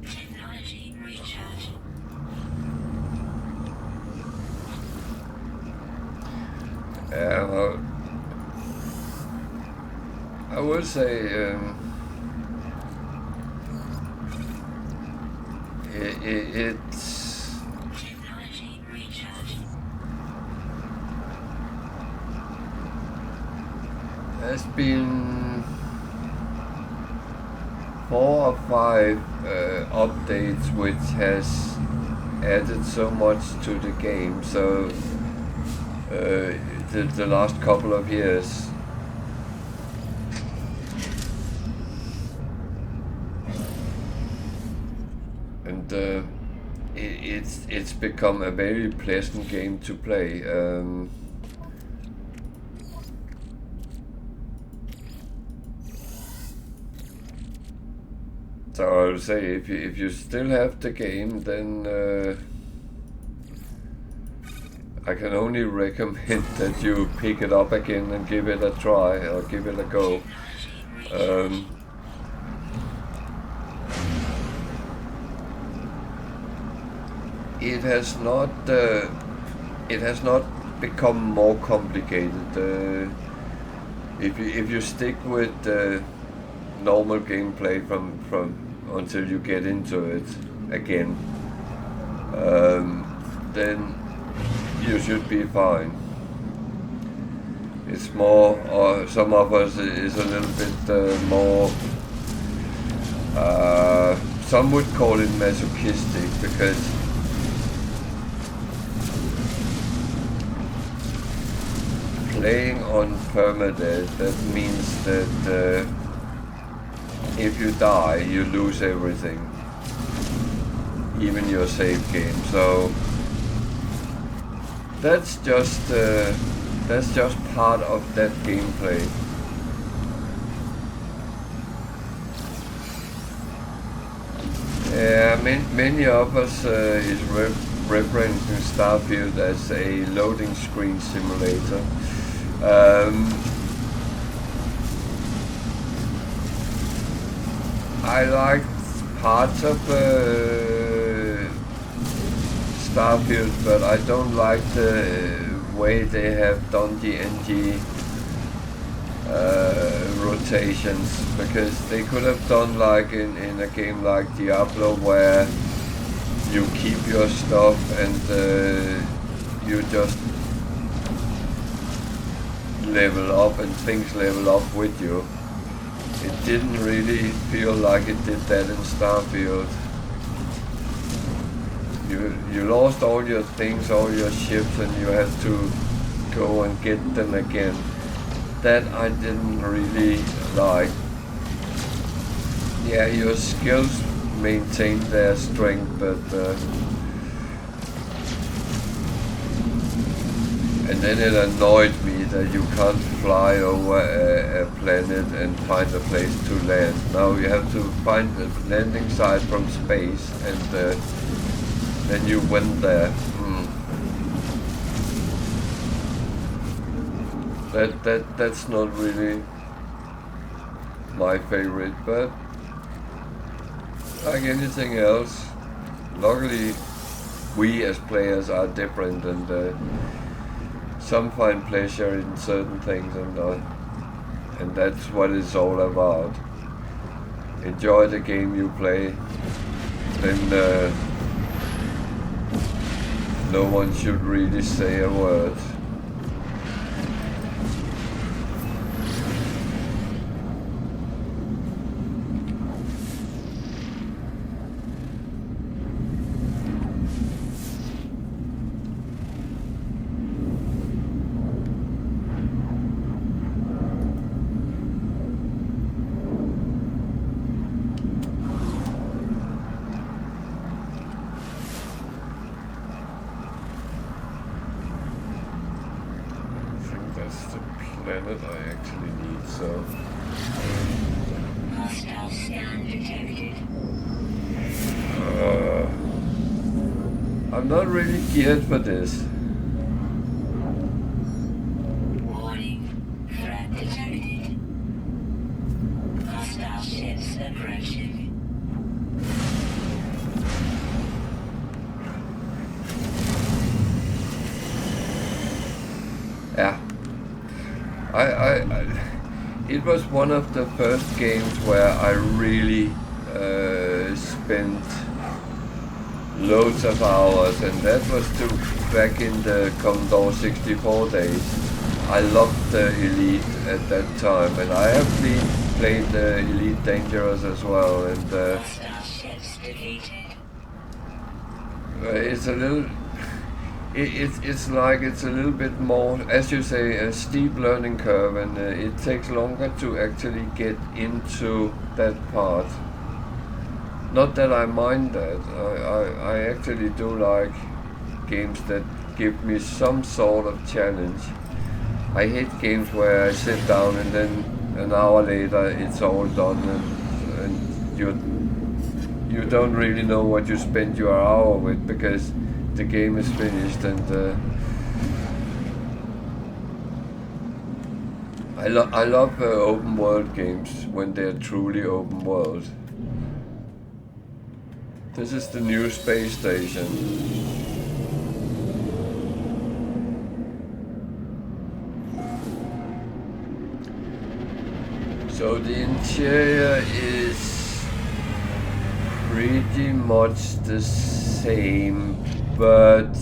Technology recharge. Well, I would say it's Technology recharge. has been 4 or 5 updates which has added so much to the game. So the last couple of years. And it's become a very pleasant game to play. So I would say if you still have the game, then I can only recommend that you pick it up again and give it a try or give it a go. It has not become more complicated. If you stick with the normal gameplay from until you get into it again, then you should be fine. It's more, or some of us is a little bit more. Some would call it masochistic because playing on Permadeath, that means that if you die, you lose everything, even your save game. So that's just part of that gameplay. Yeah, many of us is referencing Starfield as a loading screen simulator. I liked parts of Starfield, but I don't like the way they have done the NG rotations, because they could have done like in a game like Diablo where you keep your stuff and you just level up and things level up with you. It didn't really feel like it did that in Starfield. You lost all your things, all your ships, and you had to go and get them again. that I didn't really like. Yeah, your skills maintain their strength, but and then it annoyed me that you can't fly over a planet and find a place to land. Now you have to find the landing site from space, and then you went there. That's not really my favorite, but like anything else, luckily we as players are different, and some find pleasure in certain things and not, and that's what it's all about. Enjoy the game you play, then no one should really say a word. Planet I actually need, so Hostile scan detected. I'm not really geared for this. Warning. Threat detected. Hostile ships approaching. Yeah. It was one of the first games where I really spent loads of hours, and that was back in the Commodore 64 days. I loved the Elite at that time, and I have played the Elite Dangerous as well, and Hostile ships defeated. it's a little... It's like it's a little bit more, as you say, a steep learning curve, and it takes longer to actually get into that part. Not that I mind that. I actually do like games that give me some sort of challenge. I hate games where I sit down and then an hour later it's all done, and you don't really know what you spent your hour with, because the game is finished, and I love open world games when they're truly open world. This is the new space station. So the interior is pretty much the same, but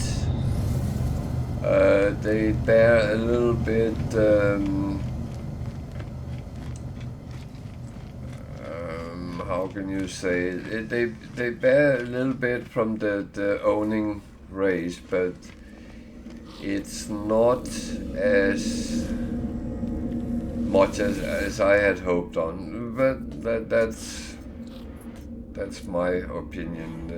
they bear a little bit how can you say it? They bear a little bit from the owning race, but it's not as much as I had hoped on. But that's my opinion.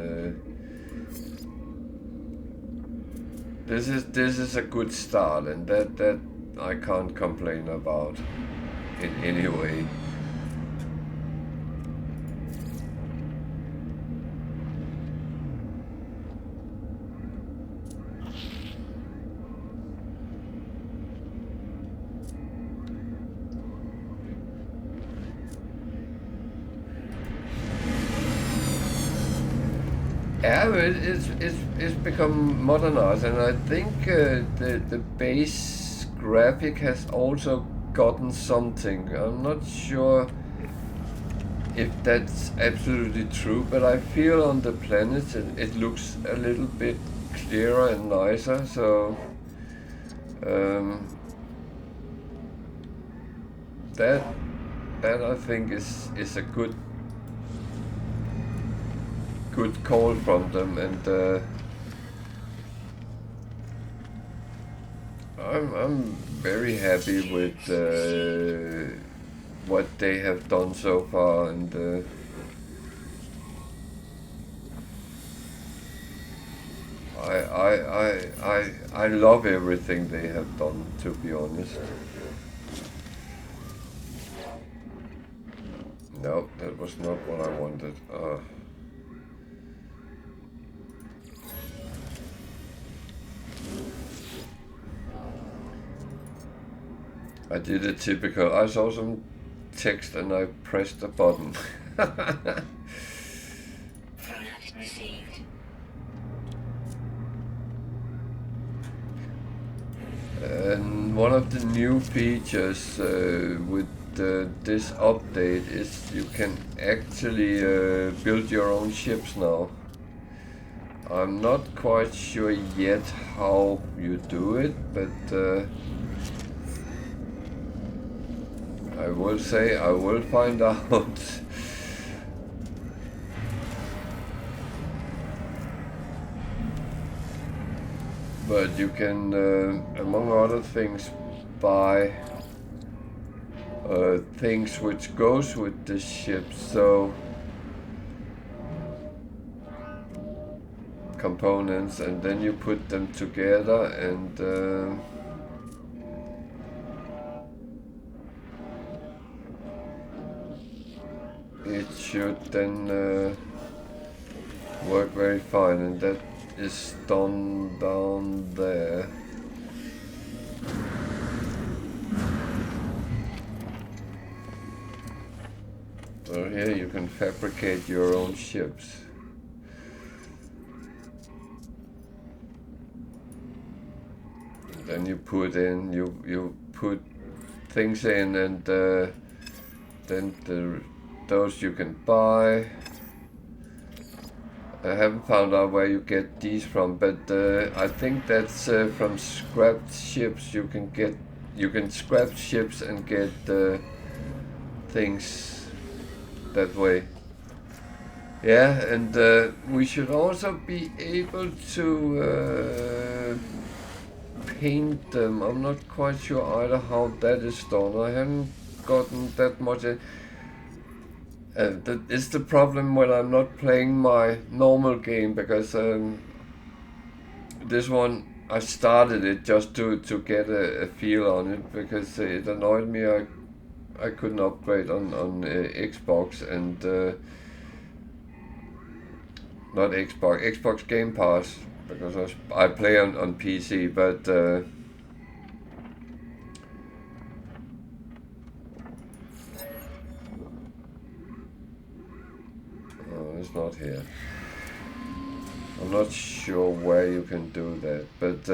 This is a good start, and that I can't complain about in any way. Yeah, it's become modernized, and I think the base graphic has also gotten something. I'm not sure if that's absolutely true, but I feel on the planets it looks a little bit clearer and nicer. So that I think is a good call from them, and I'm very happy with what they have done so far, and I love everything they have done, to be honest. No, that was not what I wanted. I did a typical. I saw some text and I pressed a button. Product received. And one of the new features with this update is you can actually build your own ships now. I'm not quite sure yet how you do it, but I will say I will find out. But you can, among other things, buy things which goes with the ship. So components, and then you put them together, and it should then work very fine, and that is done down there. So here you can fabricate your own ships. Then you put in, you put things in, and then those you can buy. I haven't found out where you get these from, but I think that's from scrapped ships. You can scrap ships and get things that way. Yeah, and we should also be able to paint them. I'm not quite sure either how that is done. I haven't gotten that much. That is the problem when I'm not playing my normal game, because this one I started it just to get a feel on it, because it annoyed me. I couldn't upgrade on Xbox and not Xbox Game Pass, because I play on PC, but it's not here. I'm not sure where you can do that, but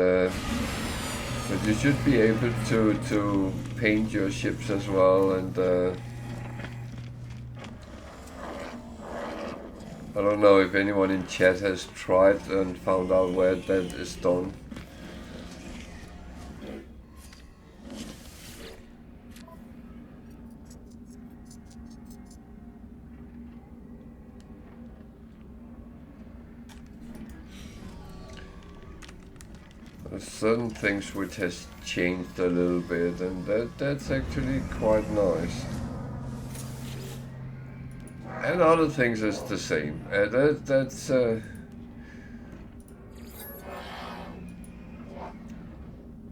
you should be able to paint your ships as well, and I don't know if anyone in chat has tried and found out where that is done. There's certain things which has changed a little bit, and that's actually quite nice. And other things is the same. That's I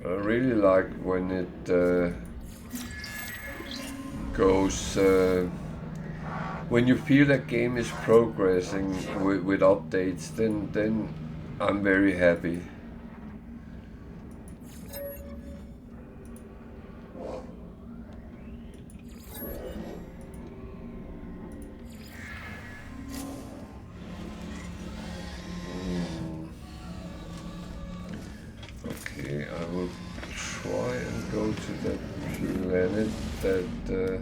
really like when it goes when you feel that game is progressing with updates. Then I'm very happy. Okay, I will try and go to that planet that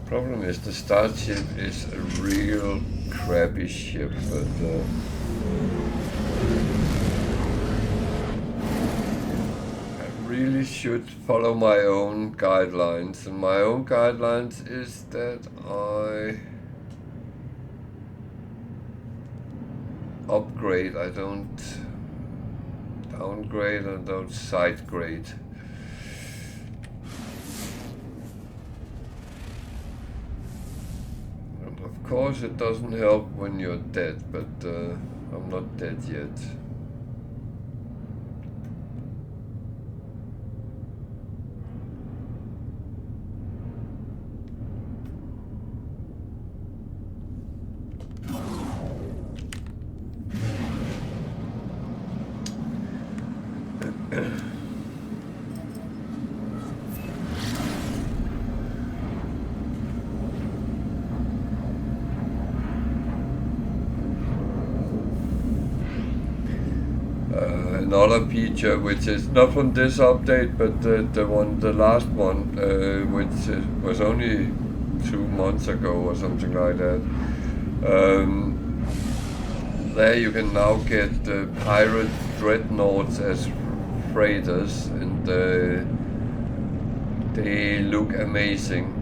Problem is the starship is a real crappy ship, but I really should follow my own guidelines, and my own guidelines is that I upgrade, I don't downgrade, I don't side grade. Of course it doesn't help when you're dead, but I'm not dead yet. Another feature which is not from this update, but the last one, which was only 2 months ago or something like that. There you can now get pirate dreadnoughts as freighters, and they look amazing.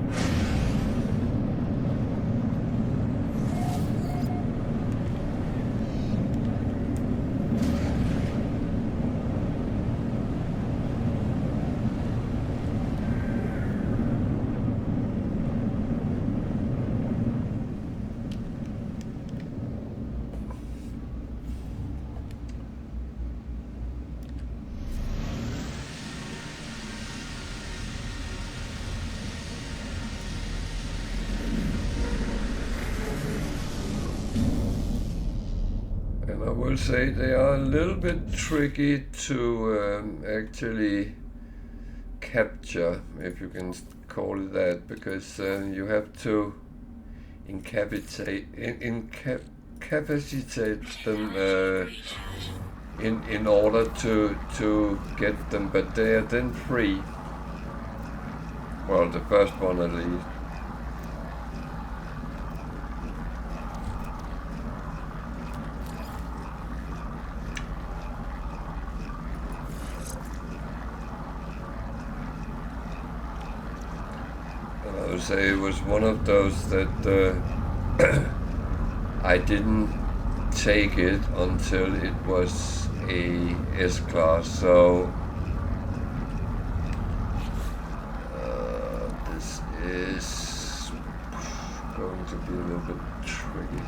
I will say they are a little bit tricky to actually capture, if you can call it that, because you have to incapacitate them in order to get them, but they are then free. Well, the first one at least. I would say it was one of those that I didn't take it until it was a S-Class, so this is going to be a little bit tricky.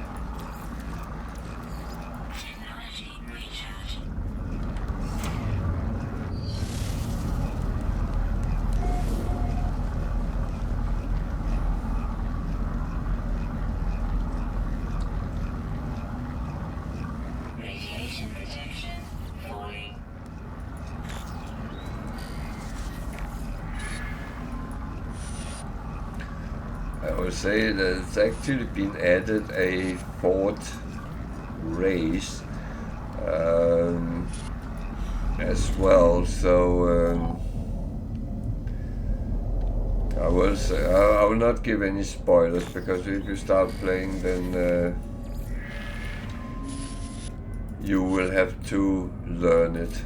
I would say that it's actually been added a fourth race as well, so I will say I will not give any spoilers, because if you start playing, then you will have to learn it,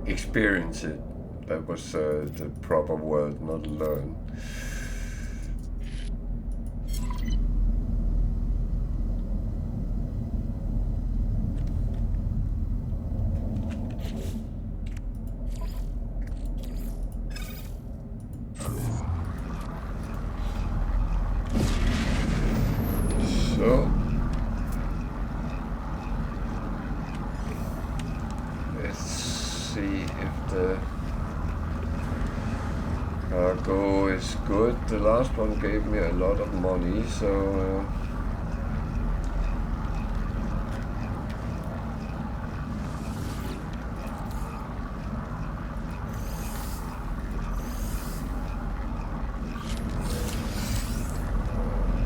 experience it. That was the proper word, not learn. So let's see if the cargo is good. The last one gave me a lot of money, so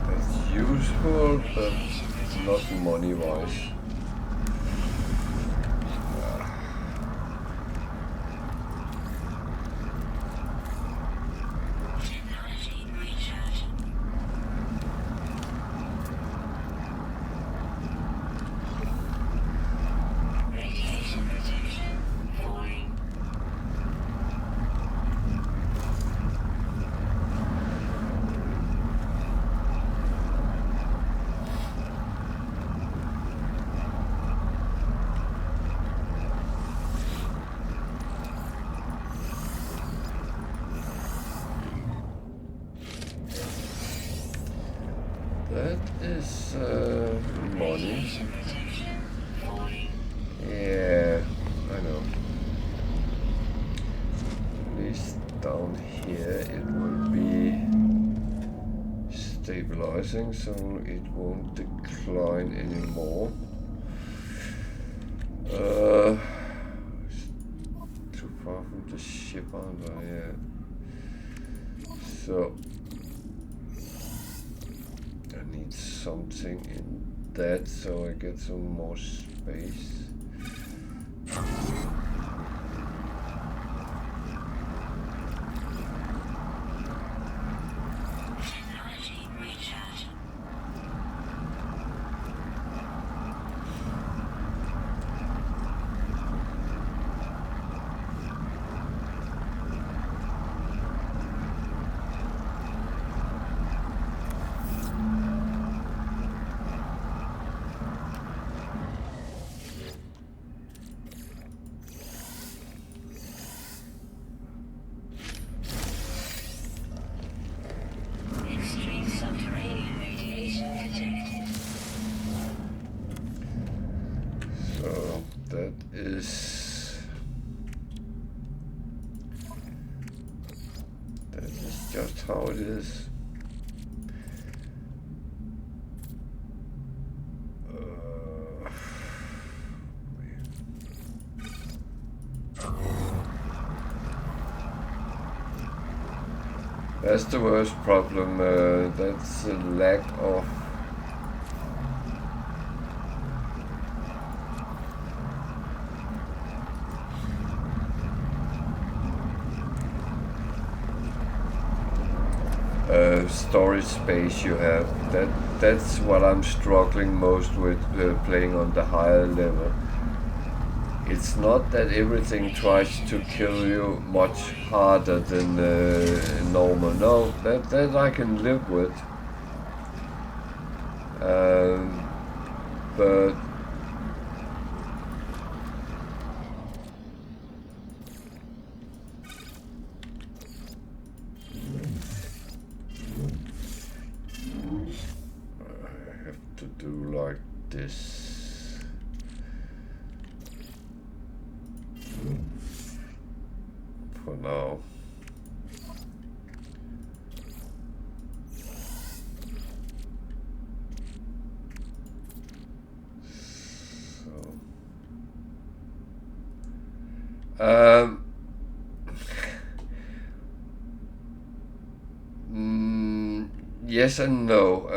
that's useful, but not money-wise. that is money. Radiation protection falling. Yeah, I know. At least down here it will be stabilizing, so it won't decline anymore. Too far from the ship, aren't I? Yeah. So I need something in that so I get some more space. Technology recharge. Extreme subterranean radiation detected. So that is just how it is. That's the worst problem. That's a lack of storage space you have. That's what I'm struggling most with playing on the higher level. It's not that everything tries to kill you much harder than normal. No, that I can live with. But I have to do like this. For now. So yes and no.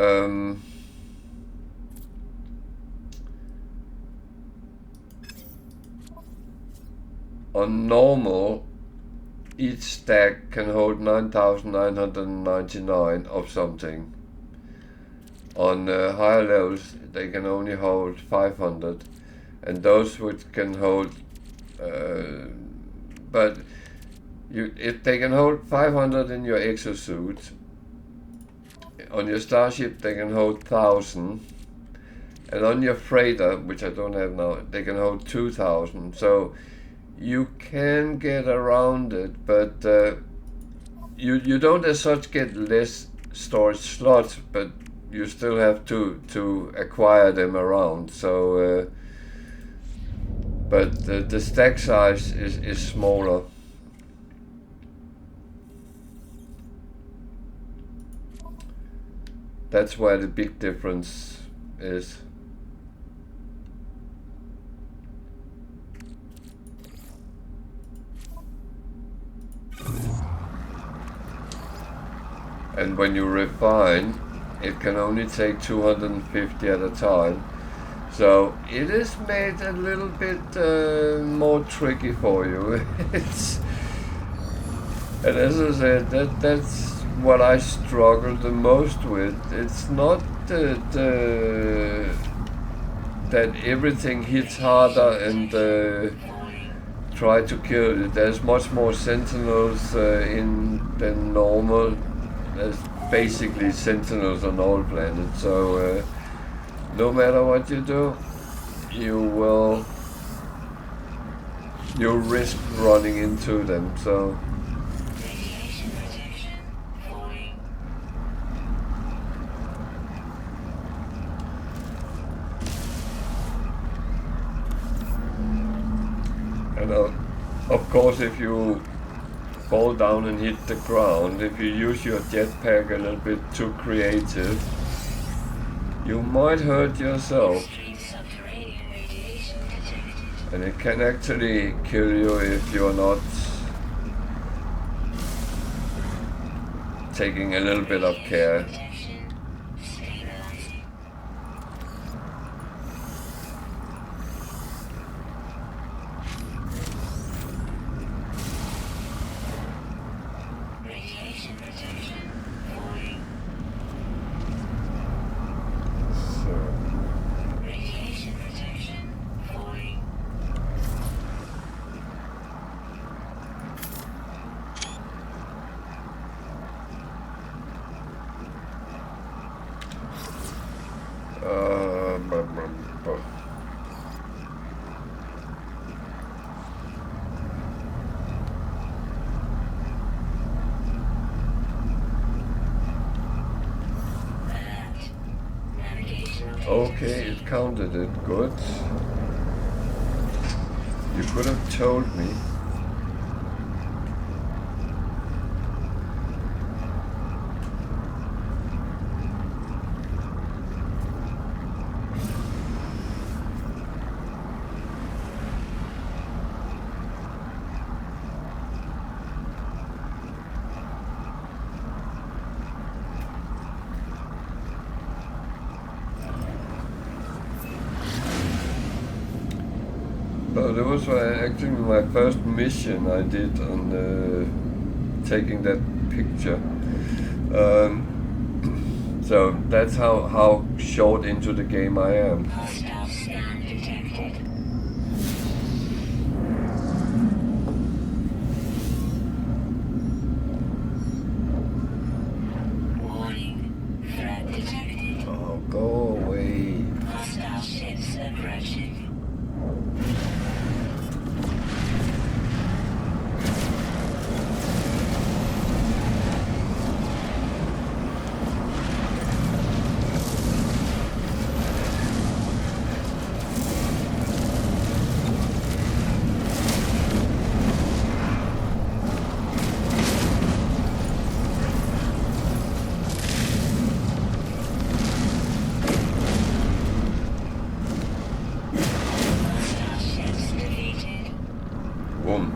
On normal, each stack can hold 9,999 of something. On higher levels, they can only hold 500, and those which can hold, but if they can hold 500 in your exosuit, on your starship they can hold 1,000, and on your freighter, which I don't have now, they can hold 2,000. So you can get around it, but you don't as such get less storage slots, but you still have to acquire them around. So but the stack size is smaller. That's where the big difference is. And when you refine, it can only take 250 at a time. So it is made a little bit more tricky for you. And as I said, that's what I struggle the most with. It's not that everything hits harder and try to kill it. There's much more sentinels in than normal. There's basically sentinels on all planets, so no matter what you do, you'll risk running into them. So Radiation protection falling. course, if you fall down and hit the ground, if you use your jetpack a little bit too creative, you might hurt yourself. Extreme subterranean radiation detected. And it can actually kill you if you're not taking a little bit of care. Protection stabilizing. Radiation protection falling. So, Radiation protection falling. bu- bu- bu- Alert. Navigational Okay, it counted it. Good. You could have told me. So that was actually my first mission I did on taking that picture. So that's how short into the game I am. hostile scan detected. Warning. Threat detected. Oh, go away. Hostile ships approaching. Hostile ships defeated. Boom.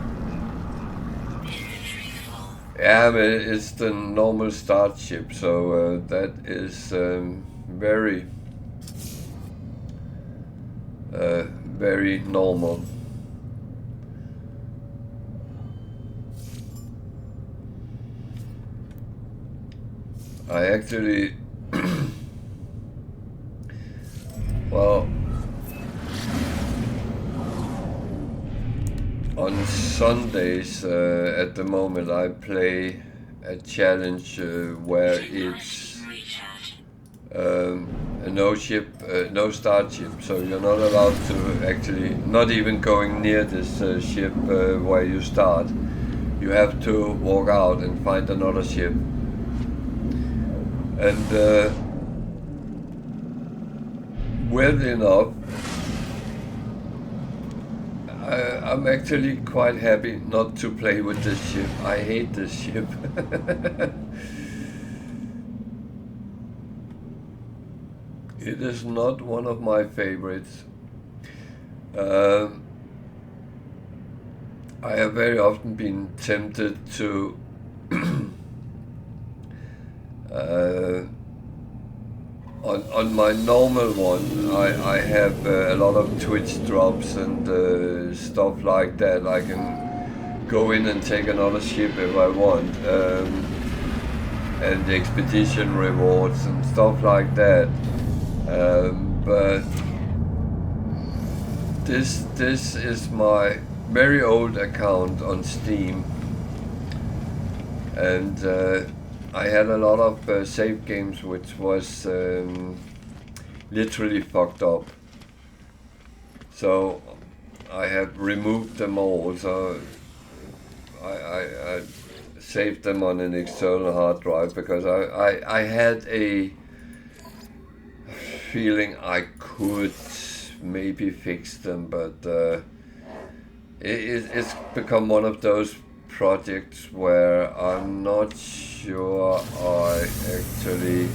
Inventory full. Yeah, but it's the normal start ship, so that is very, very normal. I actually, well, on Sundays at the moment I play a challenge where it's Recharge. a no ship, no start ship, so you're not allowed to actually, not even going near this ship where you start. You have to walk out and find another ship. And weirdly enough, I'm actually quite happy not to play with this ship. I hate this ship. It is not one of my favorites. I have very often been tempted to on my normal one, I have a lot of Twitch drops and stuff like that. I can go in and take another ship if I want, and the expedition rewards and stuff like that. But this is my very old account on Steam, and I had a lot of save games which was literally fucked up. So I have removed them all. So I saved them on an external hard drive because I had a feeling I could maybe fix them, but it's become one of those projects where I'm not sure I actually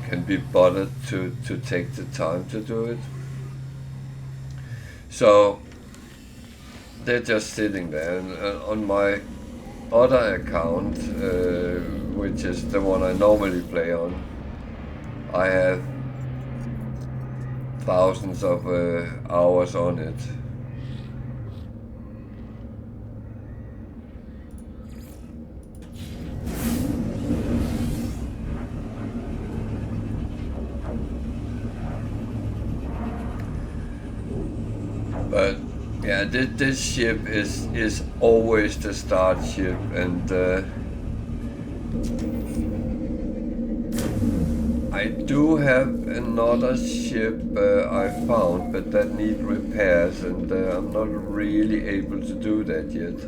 can be bothered to take the time to do it. So they're just sitting there, and on my other account, which is the one I normally play on, I have thousands of hours on it. But yeah, this ship is always the start ship, and I do have another ship I found, but that need repairs, and I'm not really able to do that yet.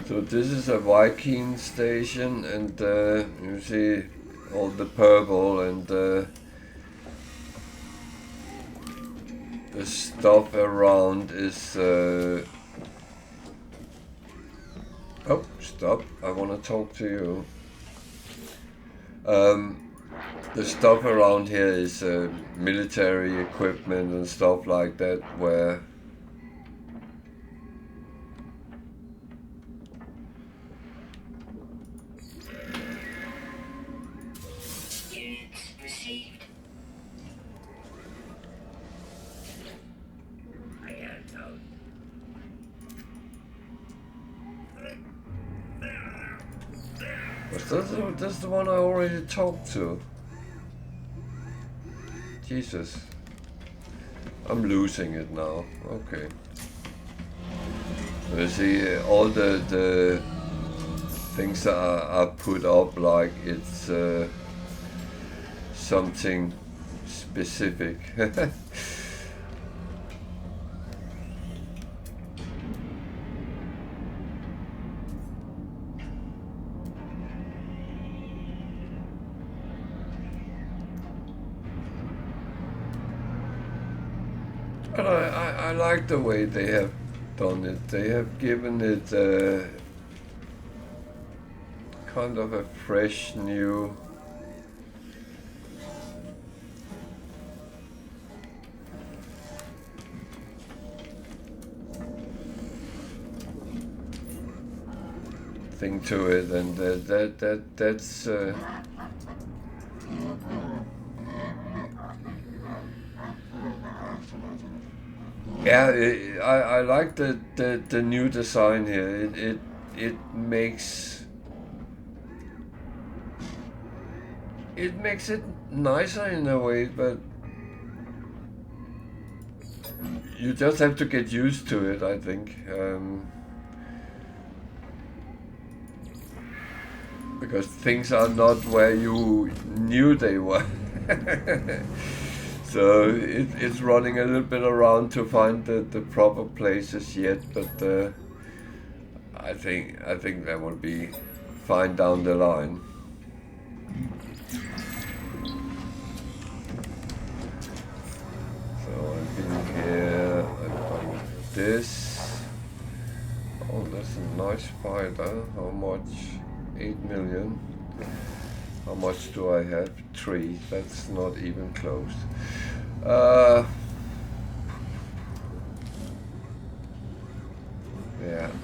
So this is a Viking station, and you see all the purple and the stuff around is oh, stop, I want to talk to you. The stuff around here is military equipment and stuff like that, where Units received. that's the one I already talked to. Jesus. I'm losing it now. Okay. You see, all the things are put up like it's something specific. But I like the way they have done it. They have given it kind of a fresh new thing to it, and that's yeah, I like the new design here. It makes it nicer in a way, but you just have to get used to it, I think. Because things are not where you knew they were. So it's running a little bit around to find the proper places yet, but I think that will be fine down the line. So I've been here, I've done this. Oh, that's a nice spider. How much? 8 million. How much do I have? 3. That's not even close. Yeah,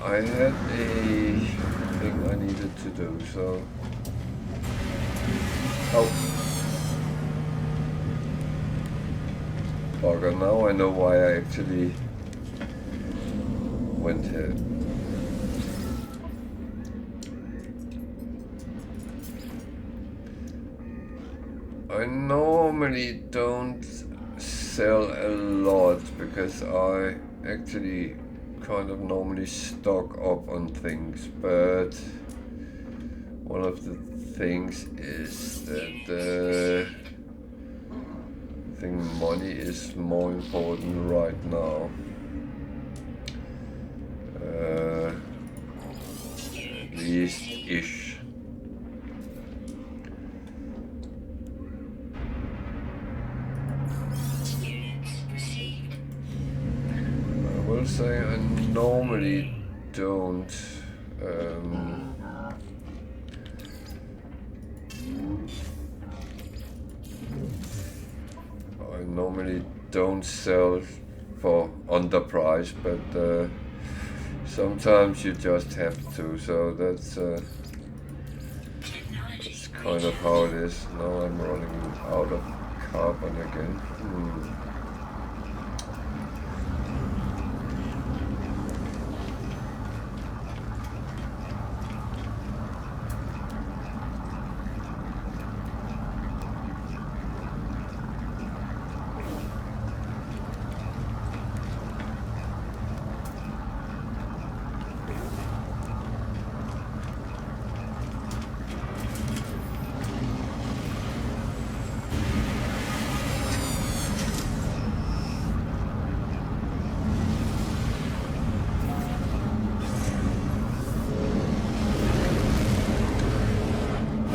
I had a thing I needed to do, so... Oh. Bugger, now I know why I actually went here. I normally don't sell a lot because I actually kind of normally stock up on things, but one of the things is that I think money is more important right now. At least-ish. don't. I normally don't sell for underprice, but sometimes you just have to. So that's kind of how it is. Now I'm running out of carbon again.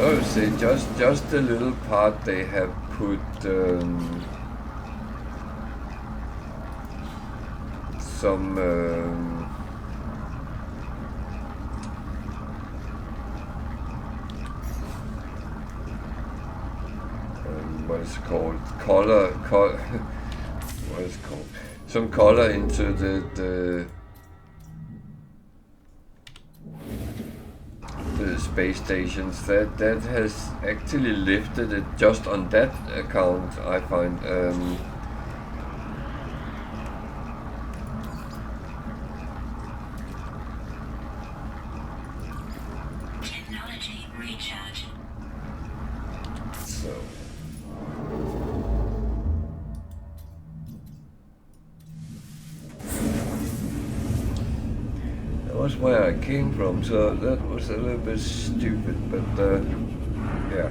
Oh, see, just the little part they have put some what is it called? Color what is it called? Some color into the space stations. That has actually lifted it just on that account, I find. Technology recharge. So that was where I came from, so that was a little bit stupid, but yeah.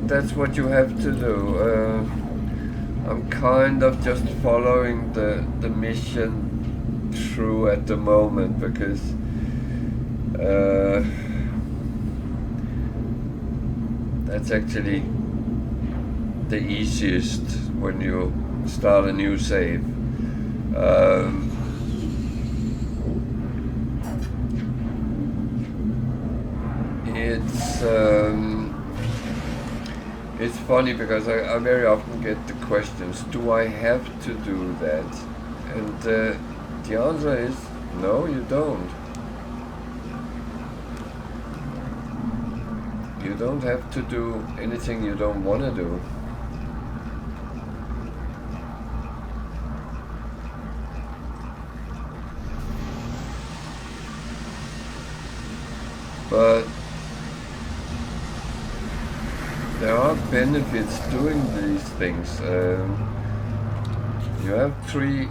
That's what you have to do. I'm kind of just following the mission through at the moment because that's actually the easiest when you start a new save. It's funny because I very often get the questions, do I have to do that? And the answer is, no, you don't. You don't have to do anything you don't want to do. But there are benefits doing these things. You have 3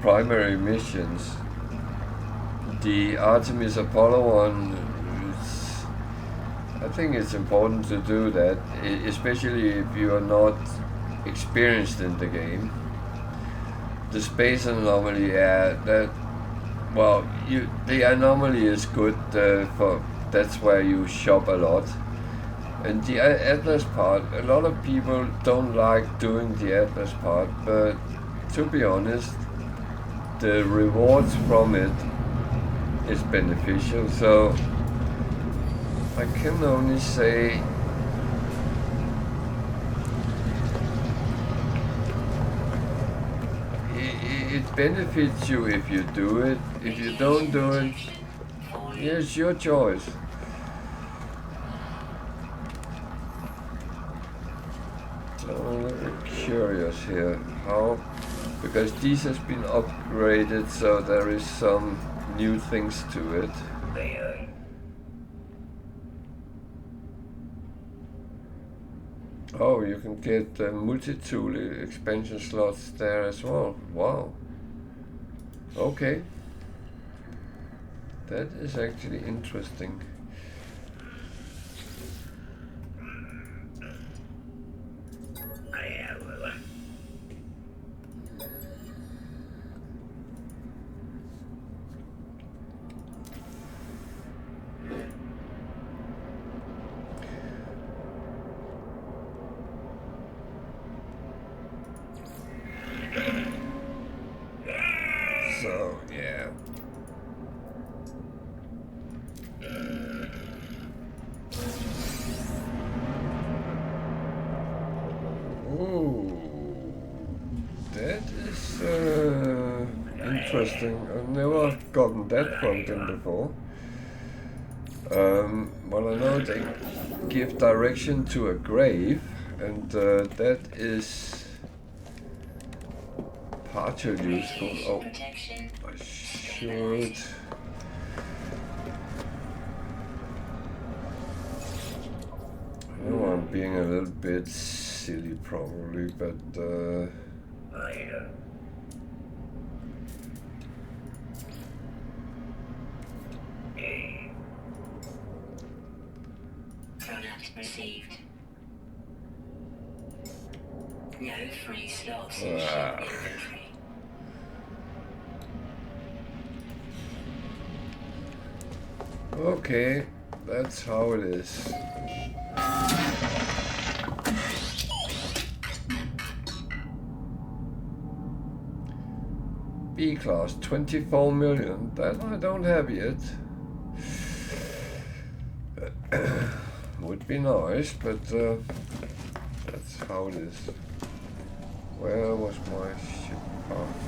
primary missions. The Artemis Apollo one, I think it's important to do that, especially if you are not experienced in the game. The space anomaly, the anomaly is good that's where you shop a lot. And the Atlas part, a lot of people don't like doing the Atlas part, but to be honest, the rewards from it is beneficial. So I can only say it benefits you if you do it. If you don't do it, it's your choice. So I'm a little curious here how, because these has been upgraded, so there is some new things to it. Oh, you can get multi-tool expansion slots there as well. Wow. Okay. That is actually interesting. So, yeah. Ooh, that is interesting. I've never gotten that from them before. Well, I know they give direction to a grave, and that is partially useful. Oh, I should. I know I'm being a little bit silly, probably, but. Product received. No free slots in ship inventory. Okay, that's how it is. B class, 24 million. That I don't have yet. Would be nice, but that's how it is. Where was my ship parked?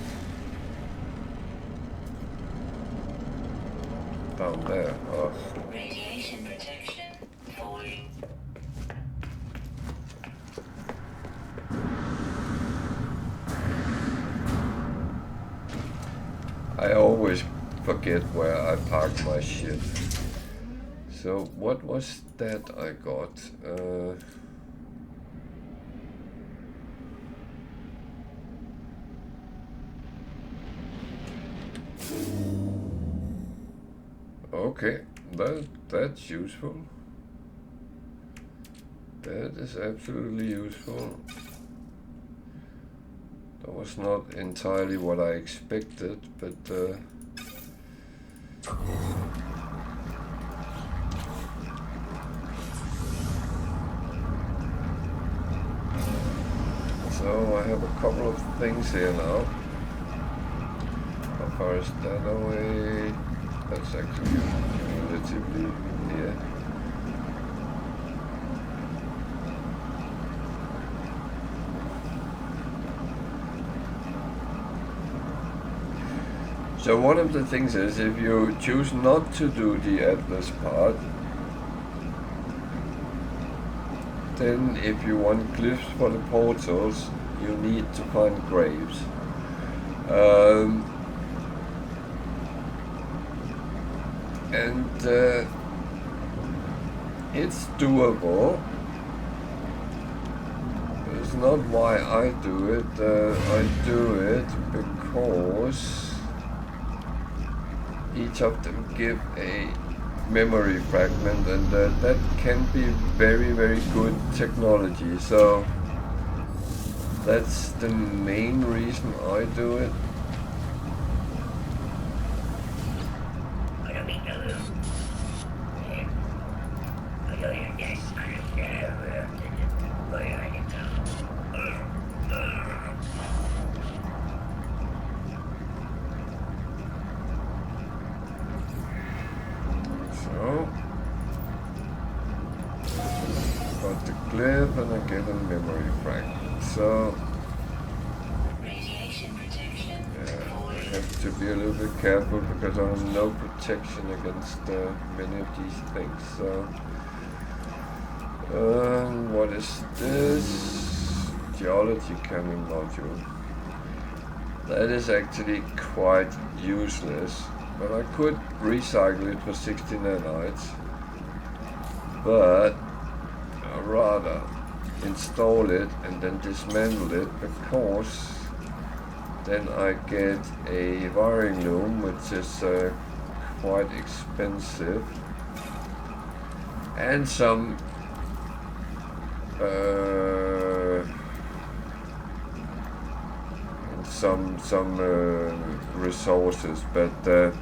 Down there. Oh. Radiation protection falling. I always forget where I parked my ship. So what was that I got? Okay, that's useful. That is absolutely useful. That was not entirely what I expected, but so I have a couple of things here now. How far is that away? That's actually relatively near. So one of the things is, if you choose not to do the Atlas part, then if you want glyphs for the portals, you need to find graves. And it's doable. It's not why I do it. I do it because each of them give a memory fragment, and that can be very, very good technology. So that's the main reason I do it. And I get a memory fragment. So Radiation protection yeah, I have to be a little bit careful because I have no protection against many of these things. So what is this? Geology cannon module. That is actually quite useless, but I could recycle it for 60 nanites. But I'd rather install it and then dismantle it, because then I get a wiring loom, which is quite expensive, and some some resources, but the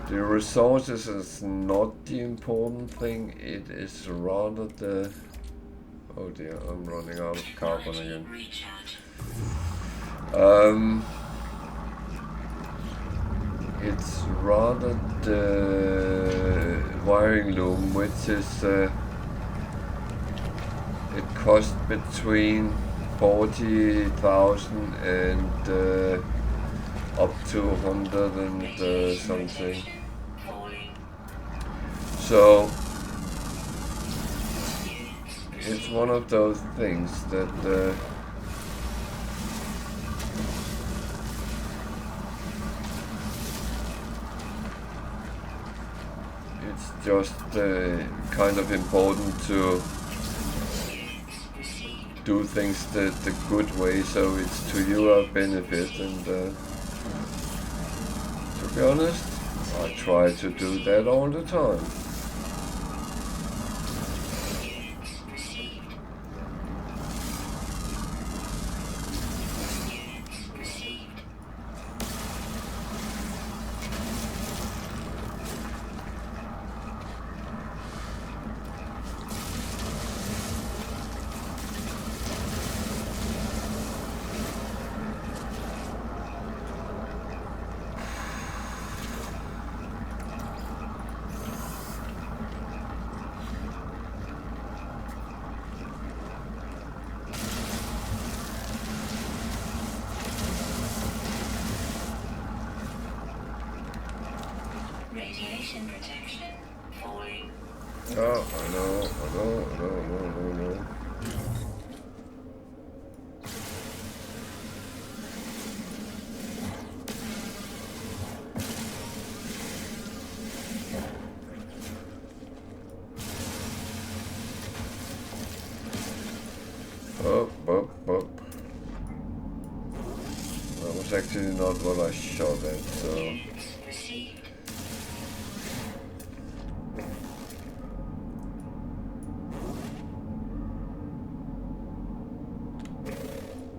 resources is not the important thing. It is rather the... Oh dear, I'm running out of carbon again. It's rather the wiring loom, which is it costs between 40,000 and up to 100 and something. So it's one of those things that it's just kind of important to do things the good way, so it's to your benefit, and to be honest, I try to do that all the time. Radiation protection falling. Oh, I know. Up. That was actually not what I shot at, so...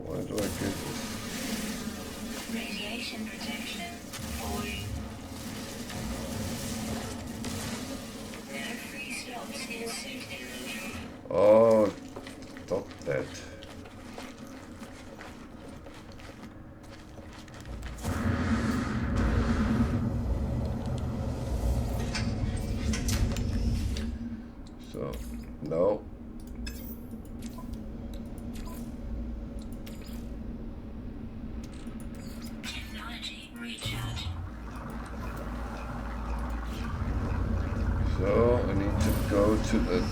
Why do I get this? Radiation protection falling. No free slots in suit inventory. Oh, stop that. So, no. Technology recharge. So, I need to go to the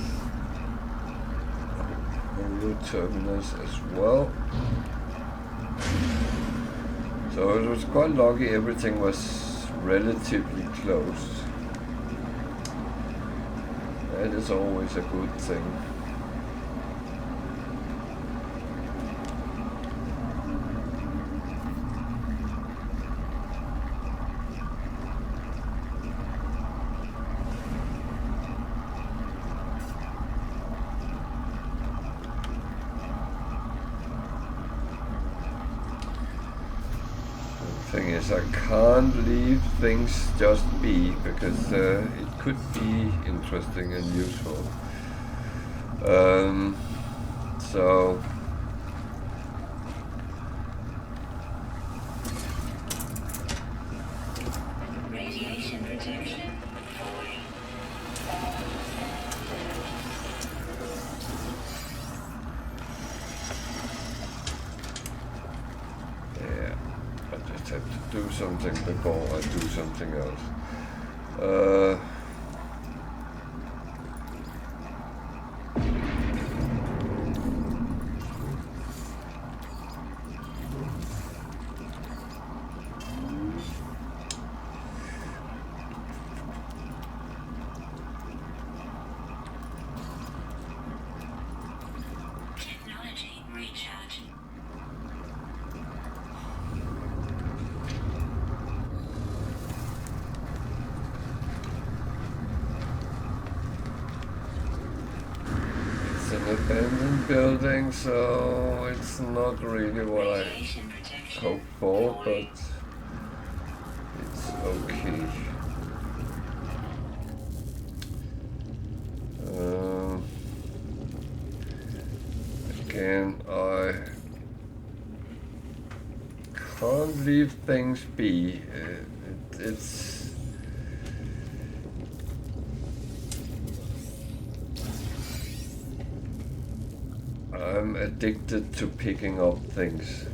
terminus as well. So it was quite lucky, everything was relatively close. That is always a good thing. Thing is, I can't leave things just be, because it could be interesting and useful. So Radiation protection falling. yeah, I just have to do something before I do something else. Technology recharge. It's an abandoned building, so it's not really what I... Radiation protection hoped for, but it's okay. Again, I can't leave things be. It's I'm addicted to picking up things.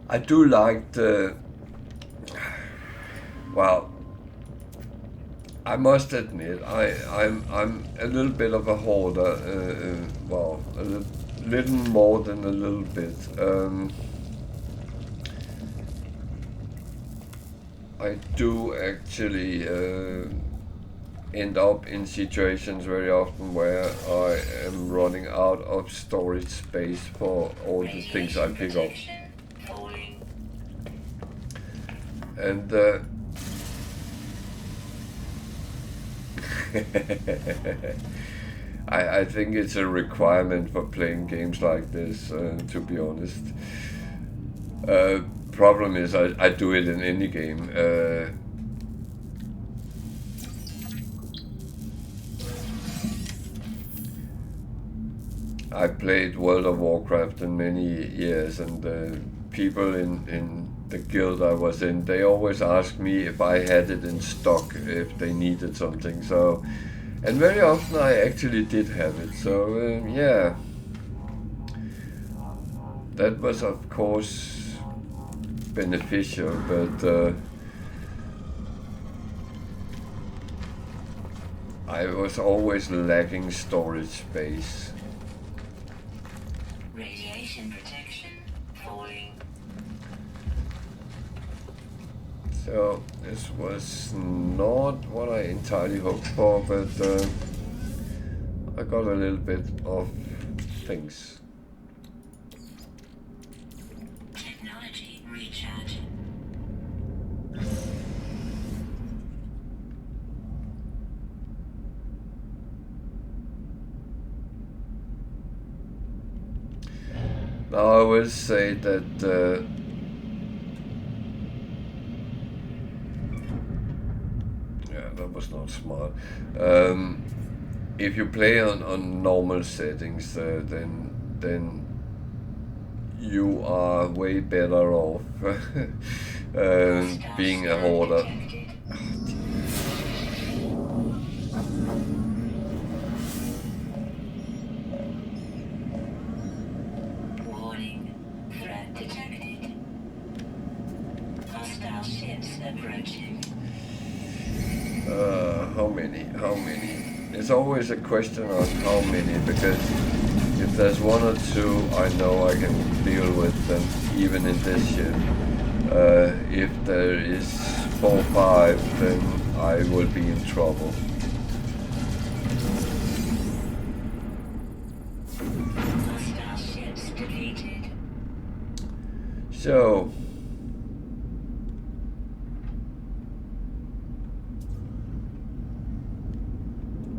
I do like the, well, I must admit, I'm a little bit of a hoarder, well, a little more than a little bit. I do actually end up in situations very often where I am running out of storage space for all the things I pick up. And I think it's a requirement for playing games like this, to be honest. Problem is I do it in any game. I played World of Warcraft in many years, and people in the guild I was in, they always asked me if I had it in stock if they needed something. So, and very often I actually did have it. So yeah, that was of course beneficial, but I was always lacking storage space. Radiation protection falling. So this was not what I entirely hoped for, but I got a little bit of things. Technology recharge. Now I will say that yeah, that was not smart. If you play on normal settings, then you are way better off being a hoarder. Warning. Threat detected. Hostile ships approaching. How many? How many? It's always a question of how many, because if there's one or two, I know I can deal with them, even in this ship. If there is 4 or 5, then I will be in trouble. Hostile ships defeated. So,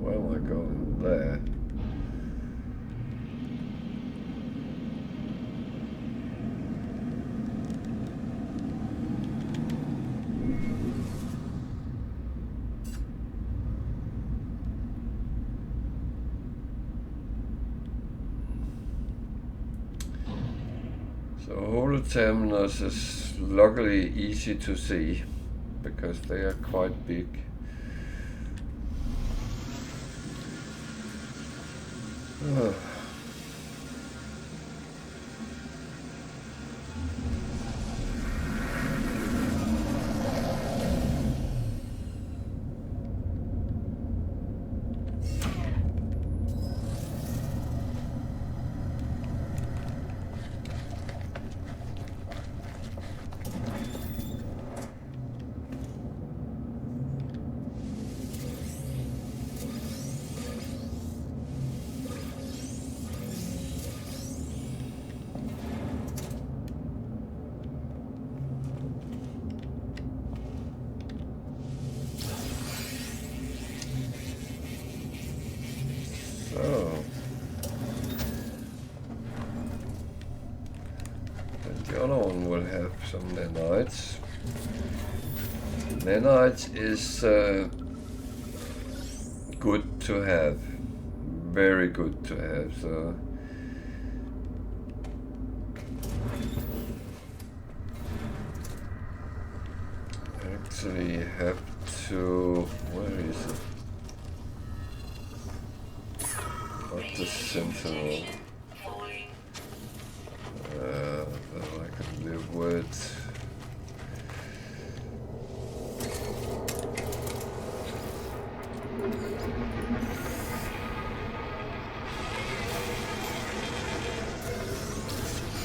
where am I going? There. So holoterminals is luckily easy to see because they are quite big. The other one will have some nanites. Nanites is good to have, very good to have. So actually have to, where is it? Not the Sentinel. That I can live with.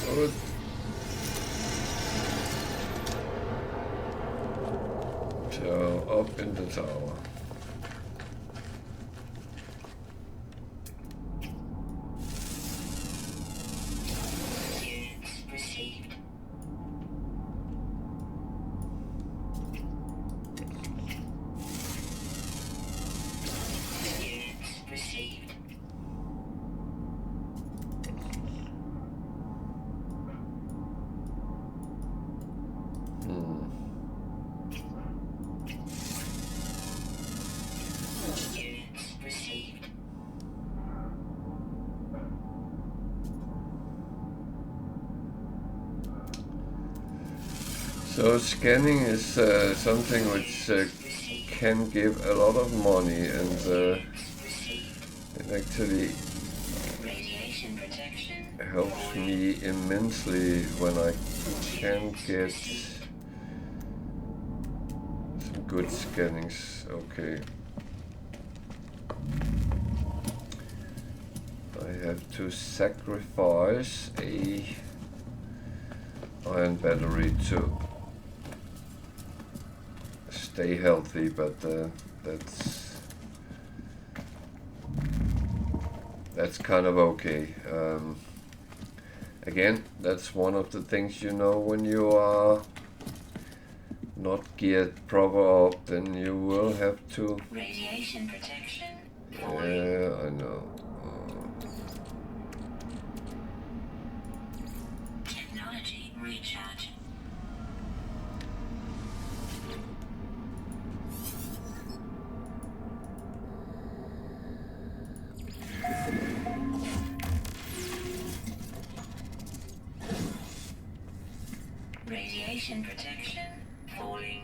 Good. So up in the tower. So scanning is something which can give a lot of money, and it actually helps me immensely when I can get some good scannings. Okay. I have to sacrifice a iron battery to stay healthy, but that's kind of okay. Again, that's one of the things, you know, when you are not geared proper up, then you will have to. Radiation protection. Yeah, I know. Technology recharge. Radiation protection falling.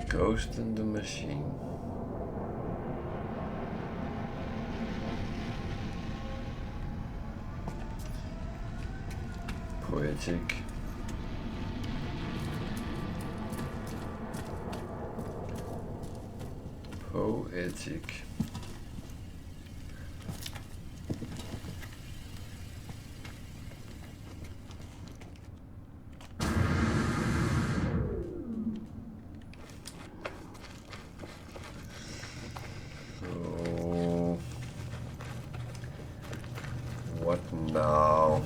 Ghost in the machine. Poetic. Poetic. Now,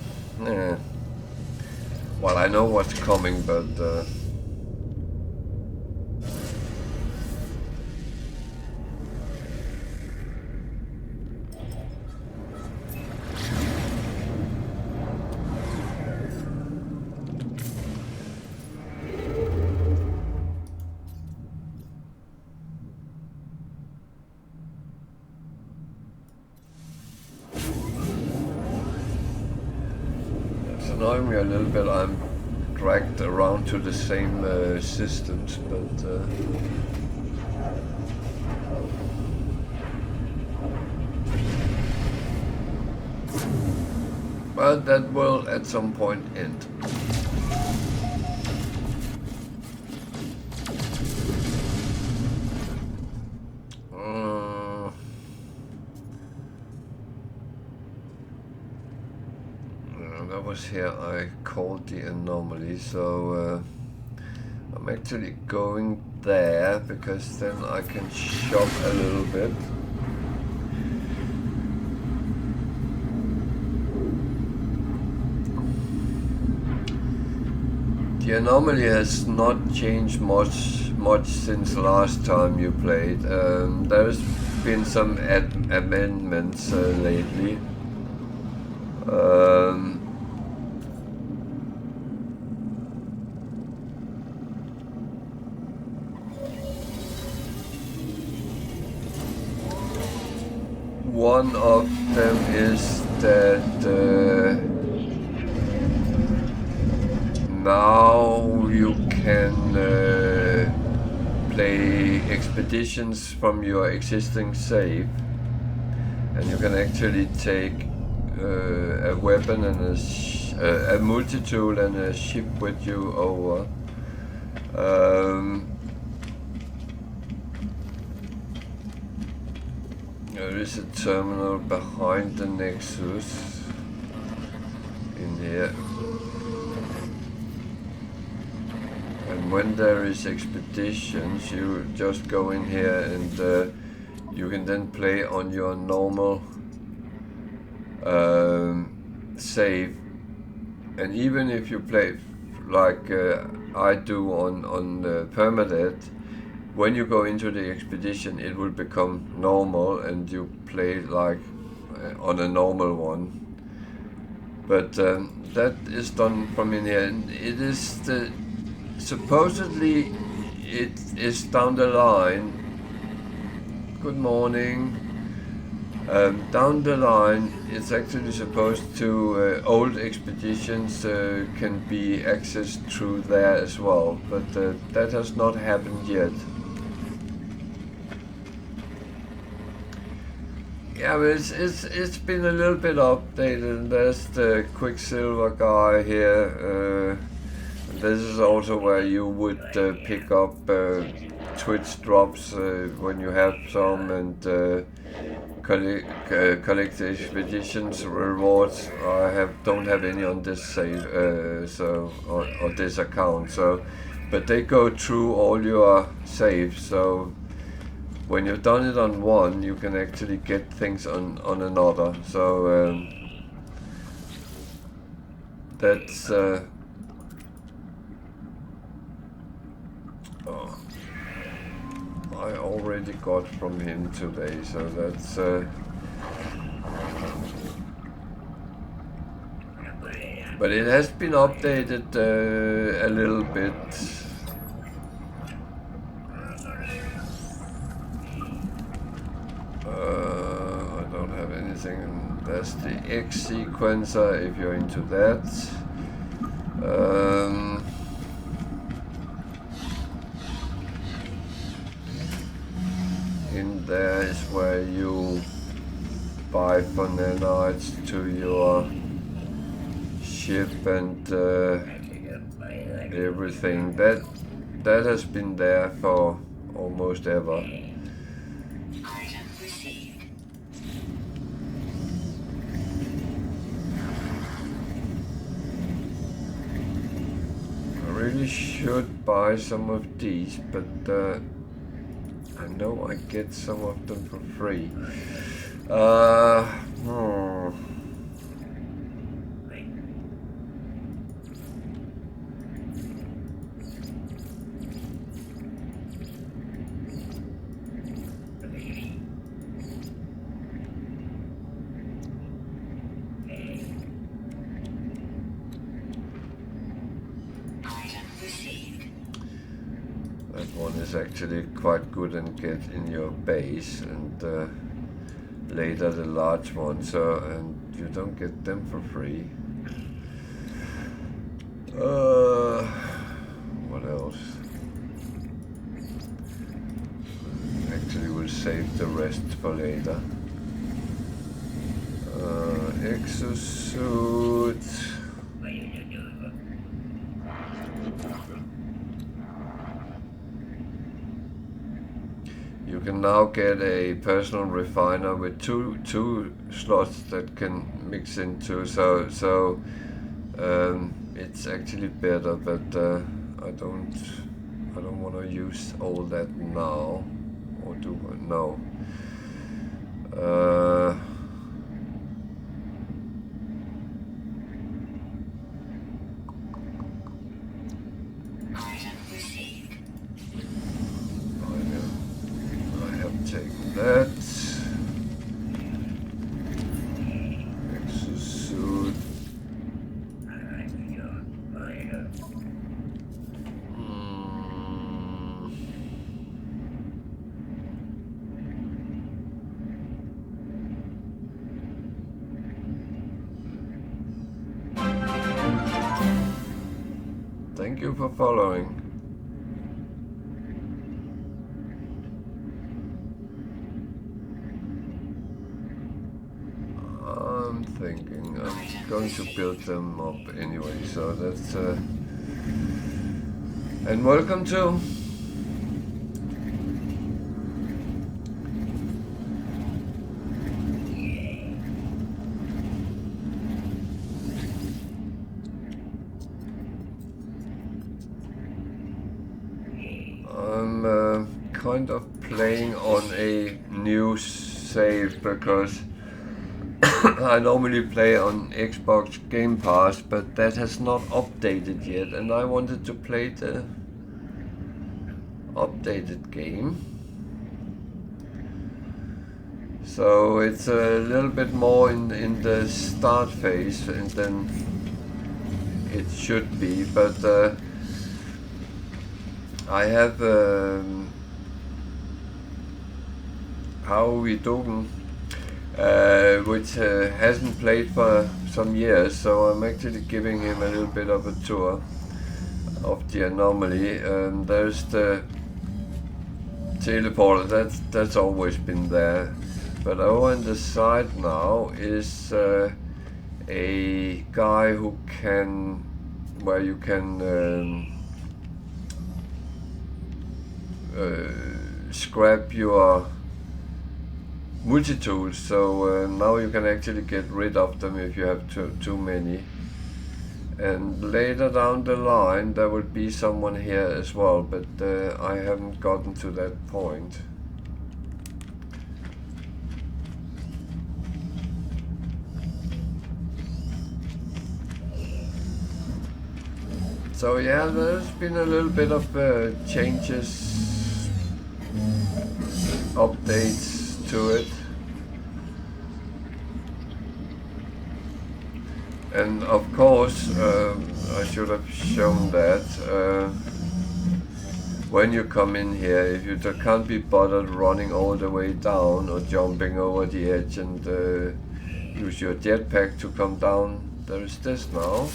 well, I know what's coming, but annoying me a little bit. I'm dragged around to the same systems, but well, that will at some point end. That was here I called the anomaly, so I'm actually going there because then I can shop a little bit. The anomaly has not changed much since last time you played. There's been some amendments lately. One of them is that now you can play expeditions from your existing save, and you can actually take a weapon and a multi-tool and a ship with you over. There is a terminal behind the Nexus in here. And when there is expeditions, you just go in here and you can then play on your normal save. And even if you play like I do on Permadeath, when you go into the expedition, it will become normal and you play like on a normal one. But that is done from in here, and it is supposedly it is down the line. Good morning. Down the line, it's actually supposed to old expeditions can be accessed through there as well, but that has not happened yet. Yeah, but it's been a little bit updated. There's the Quicksilver guy here. This is also where you would pick up Twitch drops when you have some, and collect expeditions rewards. I don't have any on this save, so on this account. So, but they go through all your saves. So when you've done it on one, you can actually get things on another. So that's I already got from him today, so that's but it has been updated a little bit. I don't have anything. That's the X sequencer if you're into that. In there is where you buy nanites to your ship and everything. That has been there for almost ever. I really should buy some of these, but I know I get some of them for free. That one is actually quite good and get in your base, and later the large one, so and you don't get them for free. What else? Actually, we'll save the rest for later. Exosuit. You can now get a personal refiner with two slots that can mix into. So it's actually better, but I don't want to use all that now, or do no. I have taken that. Exosuit. Thank you for following. I'm thinking I'm going to build them up anyway, so that's and welcome to kind of playing on a new save because I normally play on Xbox Game Pass, but that has not updated yet, and I wanted to play the updated game. So it's a little bit more in the start phase and then it should be, but I have How we doing? Which hasn't played for some years, so I'm actually giving him a little bit of a tour of the anomaly. There's the teleporter, that's always been there, but over on the side now is a guy who can, where you can scrap your multi-tools, so now you can actually get rid of them if you have too many. And later down the line there will be someone here as well, but I haven't gotten to that point. So yeah, there's been a little bit of changes, updates to it. And of course, I should have shown that when you come in here, if you can't be bothered running all the way down or jumping over the edge and use your jetpack to come down, there is this now.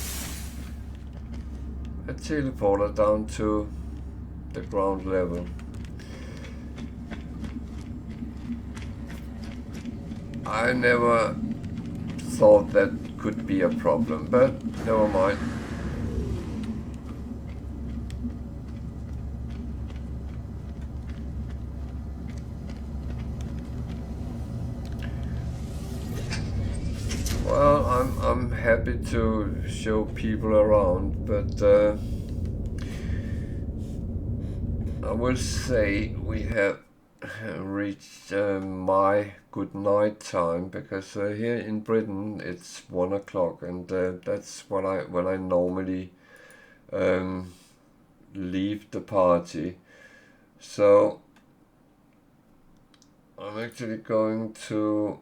A teleporter down to the ground level. I never thought that could be a problem, but never mind. Well, I'm happy to show people around, but I will say we have reached my good night time, because here in Britain it's 1 o'clock, and that's when I normally leave the party. So I'm actually going to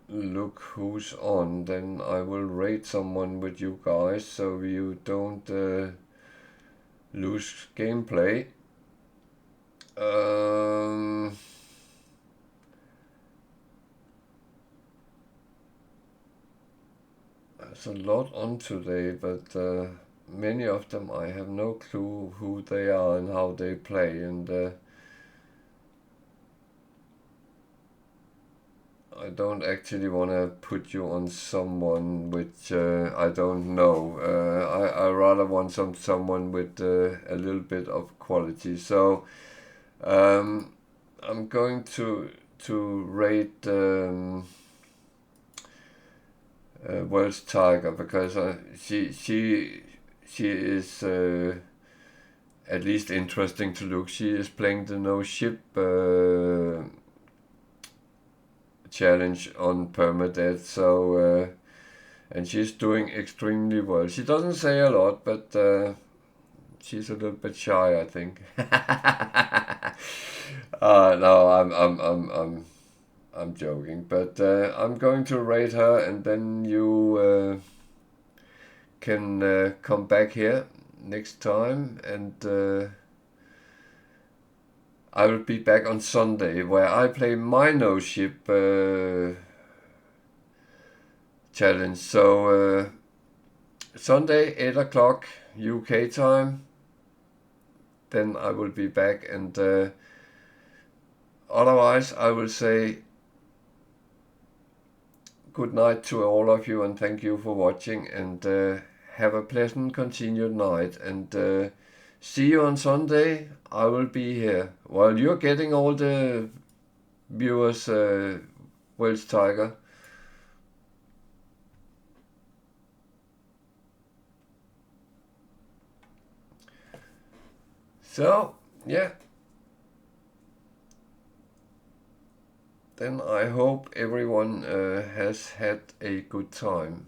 look who's on, then I will raid someone with you guys so you don't lose gameplay. There's a lot on today, but many of them I have no clue who they are and how they play, and I don't actually want to put you on someone which I don't know. I rather want someone with a little bit of quality. So I'm going to rate World's Tiger, because she is at least interesting to look. She is playing the no ship challenge on Permadeath, so and she's doing extremely well. She doesn't say a lot, but she's a little bit shy, I think. No, I'm joking, but I'm going to rate her, and then you can come back here next time, and I will be back on Sunday, where I play my no ship challenge. So Sunday 8 o'clock UK time, then I will be back, and otherwise I will say good night to all of you, and thank you for watching, and have a pleasant continued night, and see you on Sunday. I will be here while you're getting all the viewers Welsh Tiger. So, yeah. Then I hope everyone has had a good time.